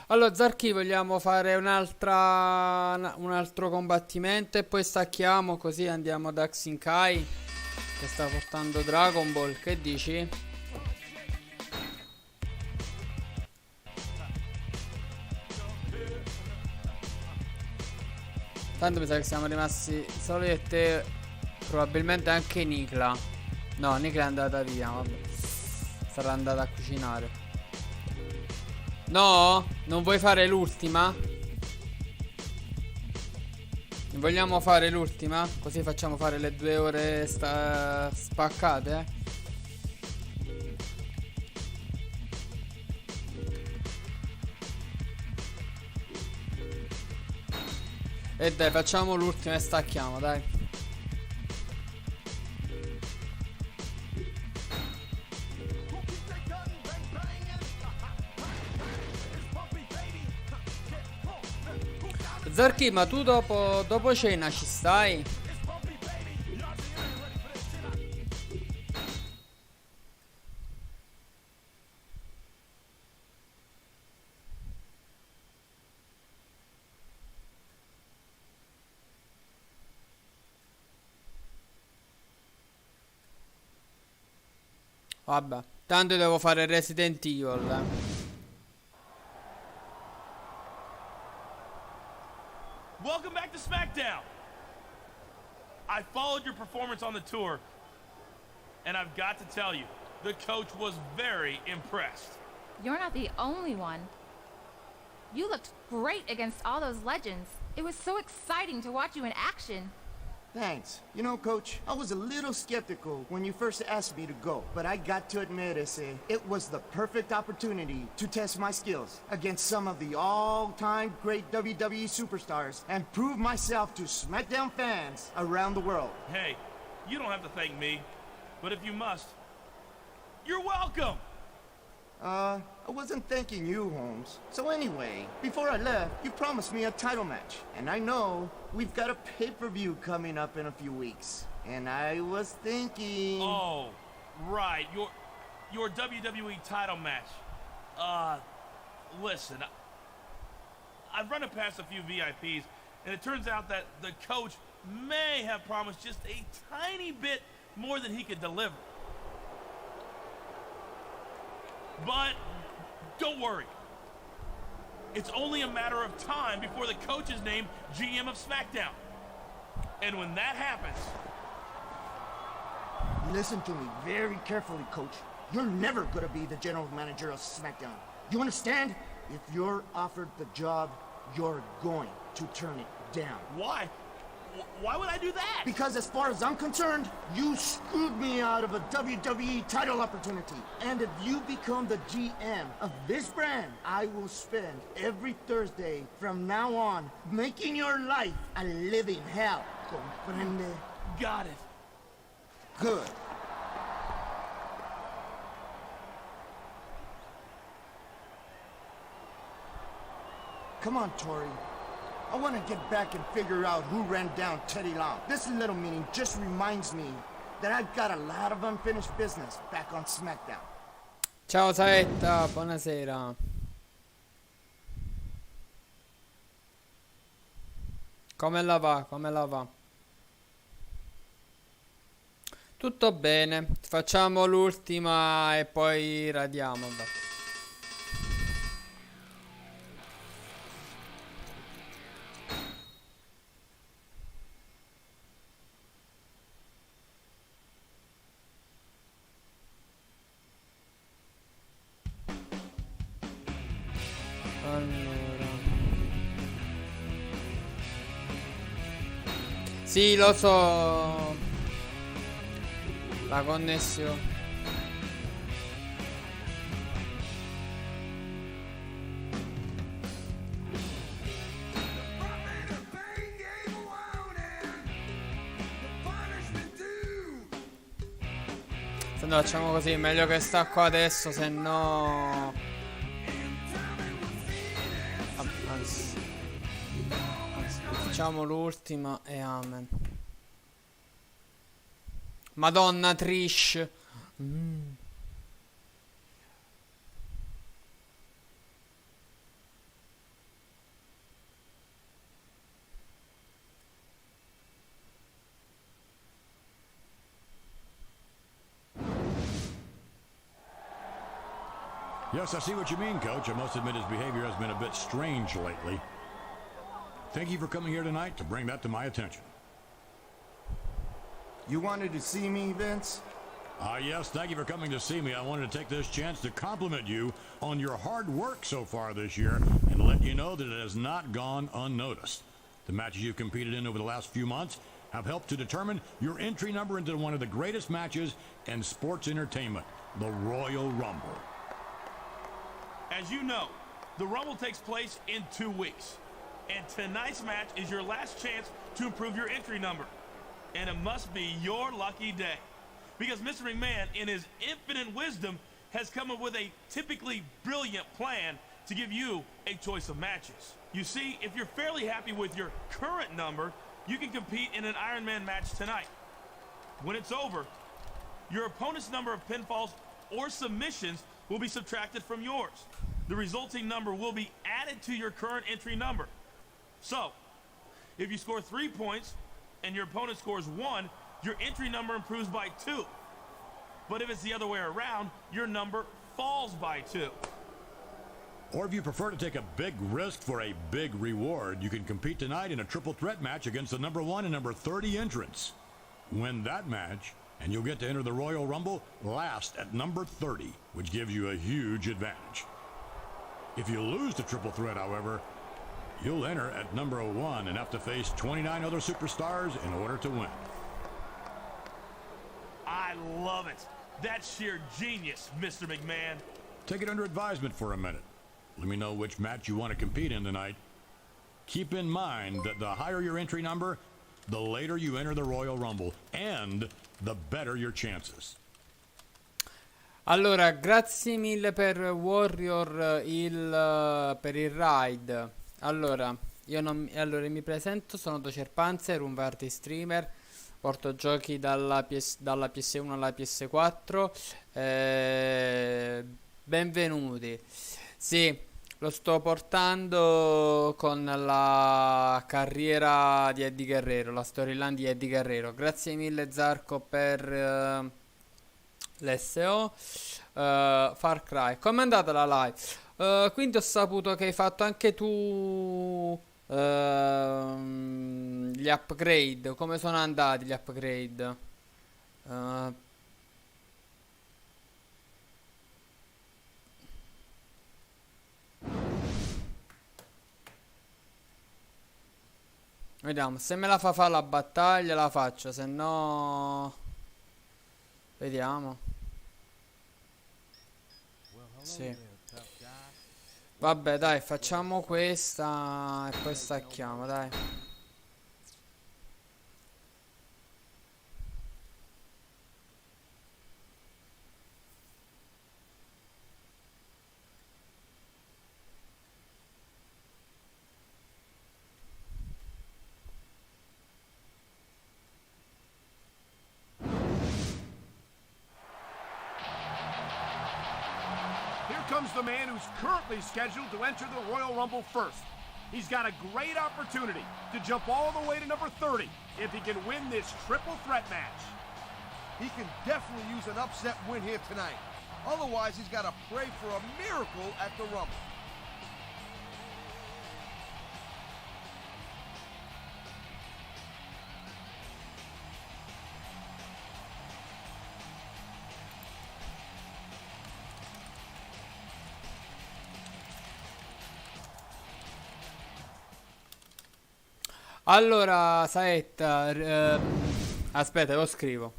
Allora, Zarchi, vogliamo fare un altro combattimento e poi stacchiamo, così andiamo da Xinkai che sta portando Dragon Ball. Che dici? Tanto mi sa che siamo rimasti solo io e te. Probabilmente anche Nicla. No, Nicla è andata via, vabbè. Sarà andata a cucinare. No? Non vuoi fare l'ultima? Vogliamo fare l'ultima? Così facciamo fare le 2 ore spaccate, E dai, facciamo l'ultima e stacchiamo, dai. Zarchi, ma tu dopo cena ci stai? Vabbè, tanto devo fare Resident Evil. Welcome back to SmackDown. I followed your performance on the tour, and I've got to tell you, the coach was very impressed. You're not the only one. You looked great against all those legends. It was so exciting to watch you in action. Thanks. You know, Coach, I was a little skeptical when you first asked me to go, but I got to admit, it was the perfect opportunity to test my skills against some of the all-time great WWE superstars and prove myself to SmackDown fans around the world. Hey, you don't have to thank me, but if you must, you're welcome. I wasn't thanking you, Holmes. So anyway, before I left, you promised me a title match. And I know we've got a pay-per-view coming up in a few weeks. And I was thinking... Oh, right. Your WWE title match. Listen, I've run it past a few VIPs, and it turns out that the coach may have promised just a tiny bit more than he could deliver. But don't worry. It's only a matter of time before the coach is named GM of SmackDown. And when that happens... Listen to me very carefully, Coach. You're never going to be the general manager of SmackDown. You understand? If you're offered the job, you're going to turn it down. Why? Why would I do that? Because as far as I'm concerned, you screwed me out of a WWE title opportunity. And if you become the GM of this brand, I will spend every Thursday from now on making your life a living hell. Comprende? Got it. Good. Come on, Tori. I want to get back and figure out who ran down Teddy Long. This little meeting just reminds me that I've got a lot of unfinished business back on SmackDown. Ciao Saetta, buonasera. Come la va? Come la va? Tutto bene. Facciamo l'ultima e poi radiamo. Sì, lo so. La connessione. Se no facciamo così, meglio che sta qua adesso, se no... Anzi, facciamo l'ultima e amen. Madonna Trish. Yes, I see what you mean, Coach. I must admit his behavior has been a bit strange lately. Thank you for coming here tonight to bring that to my attention. You wanted to see me, Vince? Yes, thank you for coming to see me. I wanted to take this chance to compliment you on your hard work so far this year and let you know that it has not gone unnoticed. The matches you've competed in over the last few months have helped to determine your entry number into one of the greatest matches in sports entertainment, the Royal Rumble. As you know, the Rumble takes place in 2 weeks. And tonight's match is your last chance to improve your entry number. And it must be your lucky day. Because Mr. McMahon, in his infinite wisdom, has come up with a typically brilliant plan to give you a choice of matches. You see, if you're fairly happy with your current number, you can compete in an Iron Man match tonight. When it's over, your opponent's number of pinfalls or submissions will be subtracted from yours. The resulting number will be added to your current entry number. So, if you score 3 points and your opponent scores 1, your entry number improves by 2. But if it's the other way around, your number falls by 2. Or if you prefer to take a big risk for a big reward, you can compete tonight in a triple threat match against the number 1 and number 30 entrants. Win that match, and you'll get to enter the Royal Rumble last at number 30, which gives you a huge advantage. If you lose the triple threat, however, you'll enter at number 1 and have to face 29 other superstars in order to win. I love it. That's sheer genius, Mr. McMahon. Take it under advisement for a minute. Let me know which match you want to compete in tonight. Keep in mind that the higher your entry number, the later you enter the Royal Rumble, and the better your chances. Allora, grazie mille per Warrior per il ride. Allora, mi presento, sono Docer Panzer, un party streamer. Porto giochi dalla PS1 alla PS4. Benvenuti. Sì, lo sto portando con la carriera di Eddie Guerrero, la storyline di Eddie Guerrero. Grazie mille Zarco per l'SO. Far Cry. Com'è andata la live? Quindi ho saputo che hai fatto anche tu gli upgrade. Come sono andati gli upgrade? Vediamo, se me la fa fare la battaglia la faccio, se no vediamo. Sì. Vabbè, dai, facciamo questa e poi stacchiamo, dai. Comes the man who's currently scheduled to enter the Royal Rumble first. He's got a great opportunity to jump all the way to number 30 if he can win this triple threat match. He can definitely use an upset win here tonight. Otherwise, he's got to pray for a miracle at the Rumble. Allora, Saetta, aspetta, lo scrivo.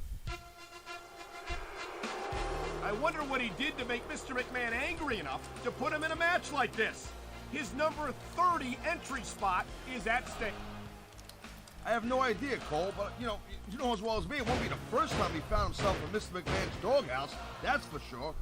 I wonder what he did to make Mr. McMahon angry enough to put him in a match like this. His number 30 entry spot is at stake. I have no idea, Cole, but you know as well as me, it won't be the first time he found himself in Mr. McMahon's doghouse, that's for sure.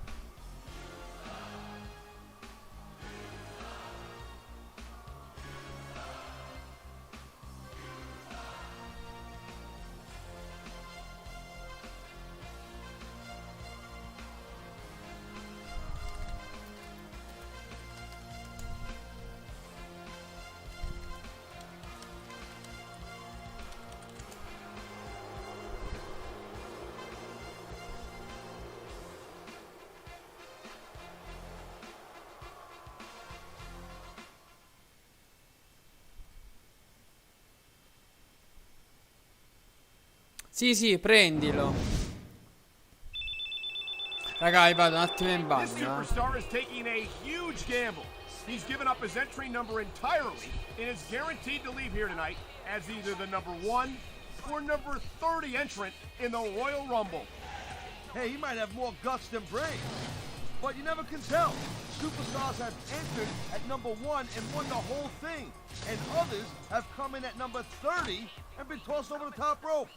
Sì, prendilo. Raga, vado un attimo in This bagno. superstar is taking a huge gamble. He's given up his entry number entirely and is guaranteed to leave here tonight as either the number 1 or number 30 entrant in the Royal Rumble. Hey, he might have more guts than brains, but you never can tell. Superstars have entered at number 1 and won the whole thing, and others have come in at number 30 and been tossed over the top rope.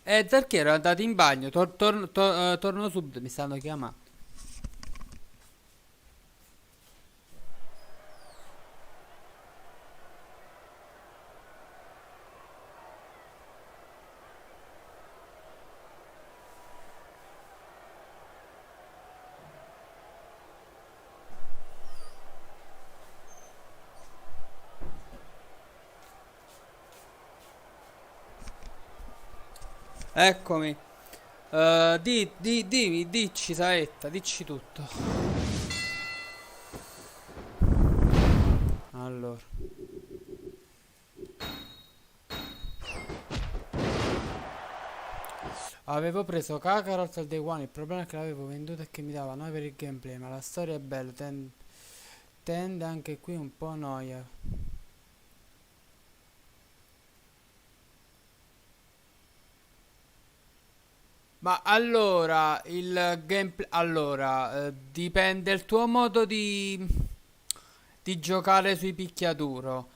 Perché ero andato in bagno? Torno subito, mi stanno chiamando. Eccomi. Dici, Saetta, dici tutto. Allora. Avevo preso Kakarot al Day One, il problema è che l'avevo venduto e che mi dava 9 per il gameplay, ma la storia è bella, tende anche qui un po' noia. Ma allora, il gameplay... Allora, dipende il tuo modo di giocare sui picchiaduro.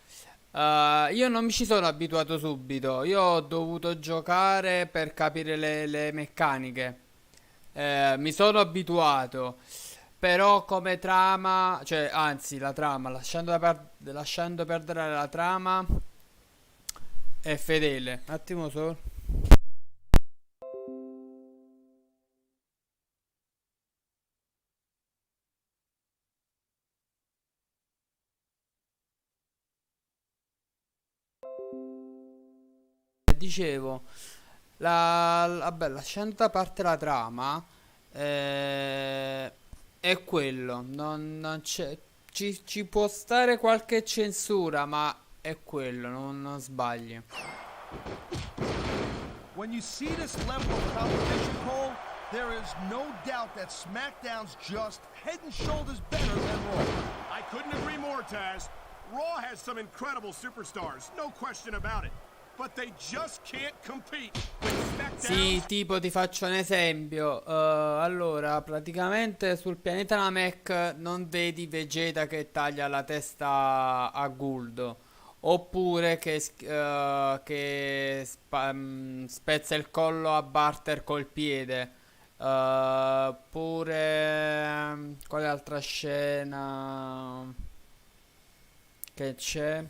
Io non mi ci sono abituato subito. Io ho dovuto giocare per capire le meccaniche. Mi sono abituato. Però come trama... Cioè, anzi, la trama, lasciando perdere la trama, è fedele. Un attimo solo. Dicevo, vabbè, lasciando da parte la trama, è quello, non c'è, ci può stare qualche censura, ma è quello, non sbagli. When you see this level of competition, Cole, there is no doubt that SmackDown's just head and shoulders better than Raw. I couldn't agree more, Taz. Raw has some incredible superstars, no question about it. but they just can't compete. With SmackDown. Sì, tipo ti faccio un esempio. Allora, praticamente sul pianeta Namek non vedi Vegeta che taglia la testa a Guldo, oppure che spezza il collo a Barter col piede. Pure quale altra scena che c'è?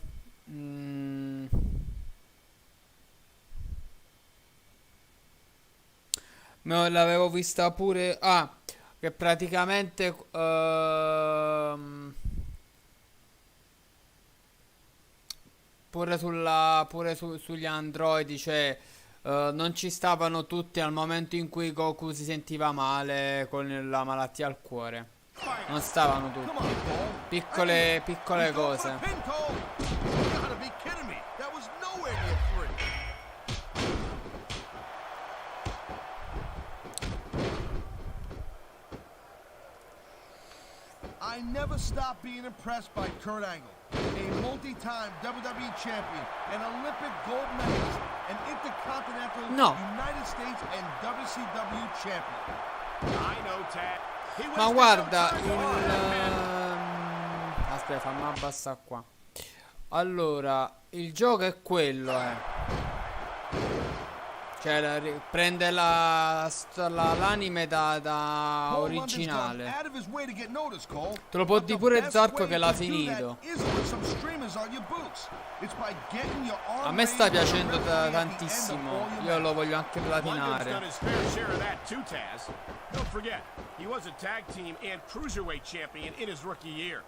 L'avevo vista pure. Ah, che praticamente pure sugli androidi, cioè non ci stavano tutti al momento in cui Goku si sentiva male con la malattia al cuore. Non stavano tutti. Piccole cose. I never stopped being impressed by Kurt Angle, a multi-time WWE champion, an Olympic gold medalist, an Intercontinental United States and WCW champion. I know, Tad. Ma guarda, aspetta, fammi abbassare qua. Allora, il gioco è quello, Cioè, prende l'anime da originale. Te lo può dire pure Zarco che l'ha finito. A me sta piacendo tantissimo. Io lo voglio anche platinare. Don't forget, he was a tag team and cruiserweight champion in his rookie year.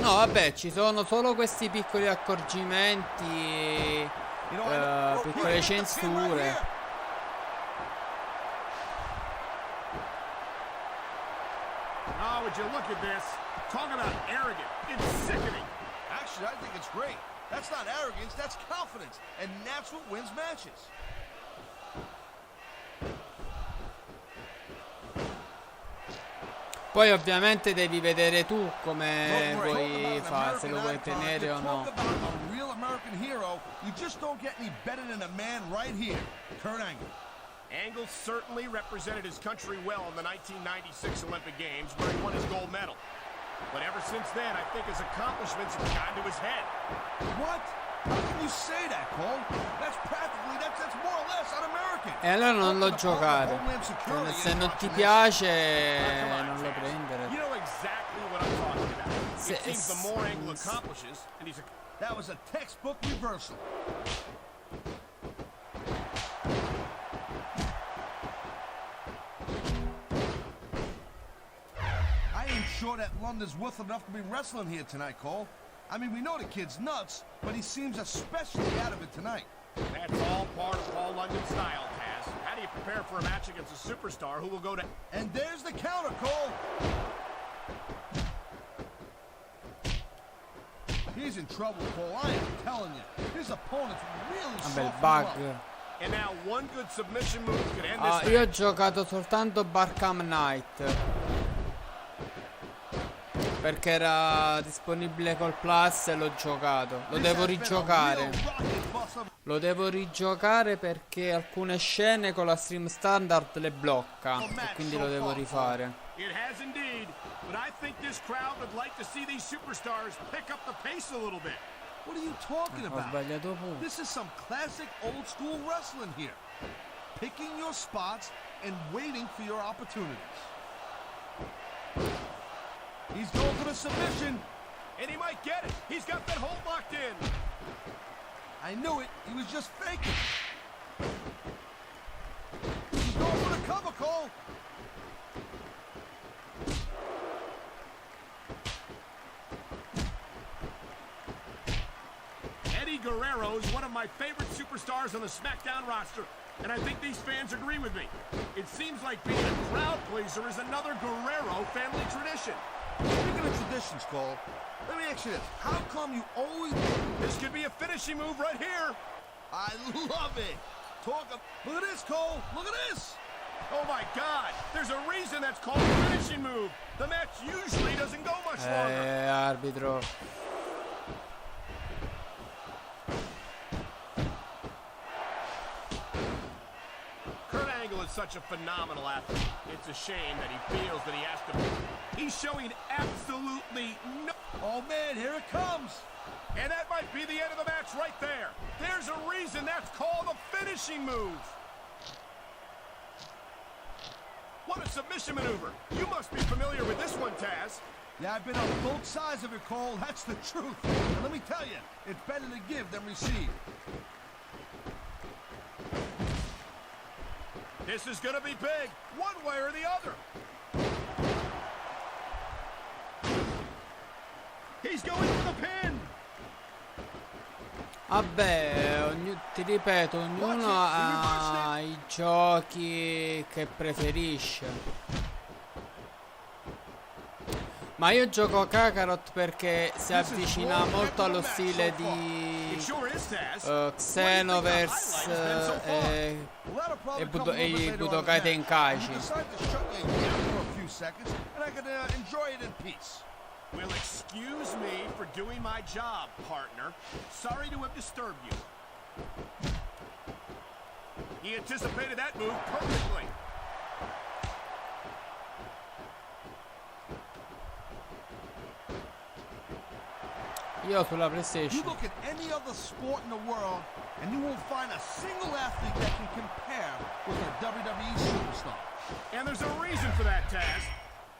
No, vabbè, ci sono solo questi piccoli accorgimenti, piccole censure. Oh, would you look at this? Talk about arrogant. It's sickening. Actually, I think it's great. That's not arrogance, that's confidence. And that's what wins matches. Poi ovviamente devi vedere tu come vuoi fare, se lo vuoi tenere o no. Angle certainly represented his country well in the 1996 Olympic Games where he won his gold medal. But ever since then, I think his accomplishments have gotten to his head. What? How can you say that, Cole? That's practically, that's more or less un-American. E allora non lo giocare. Se non ti piace, non lo prendere. You know exactly what I'm talking about. It seems the more Angle accomplishes, and he's a... That was a textbook reversal. I ain't sure that London's worth enough to be wrestling here tonight, Cole. I mean, we know the kid's nuts, but he seems especially out of it tonight. That's all part of Paul London's style, Taz. How do you prepare for a match against a superstar who will go to... And there's the counter, Cole. He's in trouble, Cole. I am telling you. His opponent's really soft. Bug. And now one good submission move could end this io ho giocato soltanto Barkham Knight, perché era disponibile col Plus e l'ho giocato. Lo devo rigiocare. Lo devo rigiocare perché alcune scene con la stream standard le blocca, e quindi lo devo rifare. It has indeed, but I think this crowd would like to see these superstars pick up the pace a little bit. What are you talking about? Ho sbagliato pure. This is some classic old school wrestling here. Picking your spots and waiting for your opportunities. He's going for the submission. And he might get it. He's got that hold locked in. I knew it. He was just faking. He's going for the cover, Cole. Guerrero is one of my favorite superstars on the SmackDown roster, and I think these fans agree with me. It seems like being a crowd pleaser is another Guerrero family tradition. Speaking of traditions, Cole, let me ask you this. How come you always... This could be a finishing move right here. I love it. Look at this, Cole. Look at this. Oh, my God. There's a reason that's called a finishing move. The match usually doesn't go much longer. Arbitro. such a phenomenal athlete. It's a shame that he feels that he has to... He's showing absolutely no... Oh, man, here it comes. And that might be the end of the match right there. There's a reason that's called a finishing move. What a submission maneuver. You must be familiar with this one, Taz. Yeah, I've been on both sides of it, Cole. That's the truth. And let me tell you, it's better to give than receive. This is going to be big, one way or the other. He's going for the pin. Vabbè, ti ripeto, ognuno ha i giochi che preferisce. Ma io gioco Kakarot perché si avvicina molto allo stile di Xenoverse e i Budokai Tenkaichi. Well, excuse me for doing my job, partner. Sorry to have disturbed you. He anticipated that move perfectly. Io sulla PlayStation. You look at any other sport in the world and you won't find a single athlete that can compare with a WWE superstar. And there's a reason for that, Taz.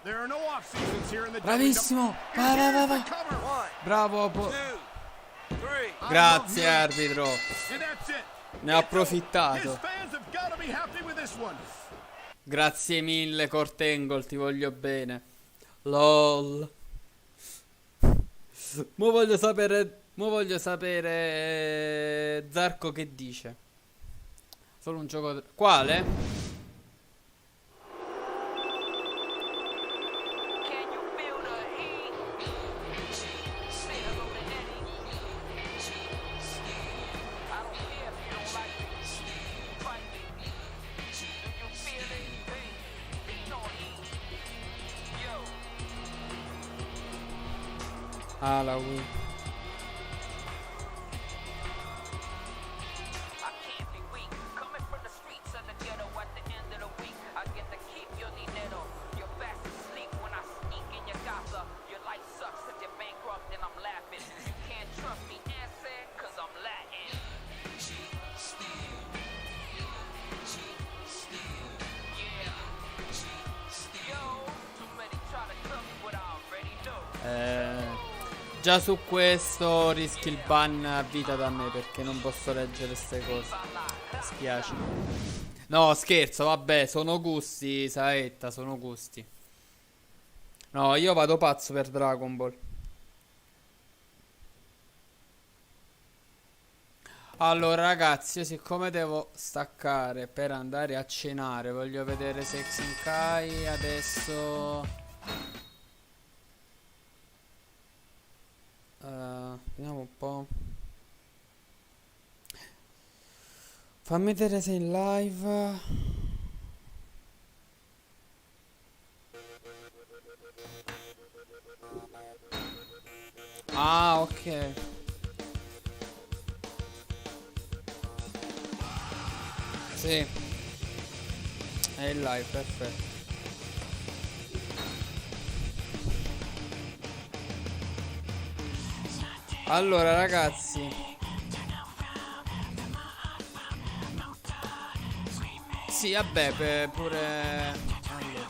There are no off seasons here in the Bravissimo! Vai, vai, vai, vai! Bravo! Grazie, arbitro! Ne ho approfittato. Grazie mille, Cortangle, ti voglio bene. LOL. Mo voglio sapere Zarco che dice. Solo un gioco... Quale? Ah, la Wii. Già su questo rischi il ban a vita da me perché non posso leggere queste cose. Spiace. No, scherzo, vabbè, sono gusti, Saetta, sono gusti. No, io vado pazzo per Dragon Ball. Allora ragazzi, io siccome devo staccare per andare a cenare, voglio vedere Sexing Kai adesso. Vediamo un po'. Fammi vedere se in live. Ah, ok. Sì. È in live, perfetto. Allora ragazzi, sì vabbè pure allora.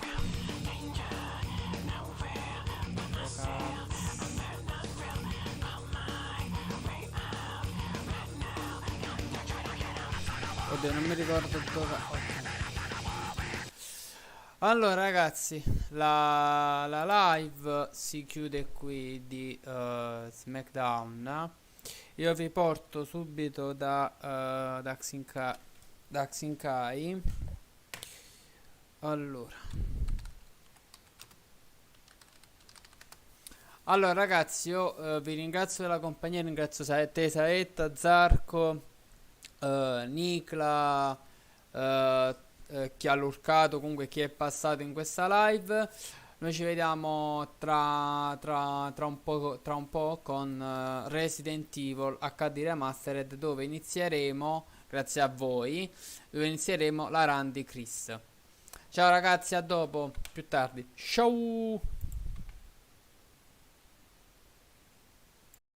Oddio, non mi ricordo dove. Okay. Allora ragazzi, la live si chiude qui di SmackDown. Io vi porto subito da Xinkai. Allora ragazzi, io vi ringrazio della compagnia, ringrazio te Saetta, Zarco, Nicla, chi ha lurcato, comunque chi è passato in questa live. Noi ci vediamo tra un po' con Resident Evil HD Remastered, dove inizieremo grazie a voi, dove inizieremo la run di Chris. Ciao ragazzi, a dopo, più tardi. Ciao!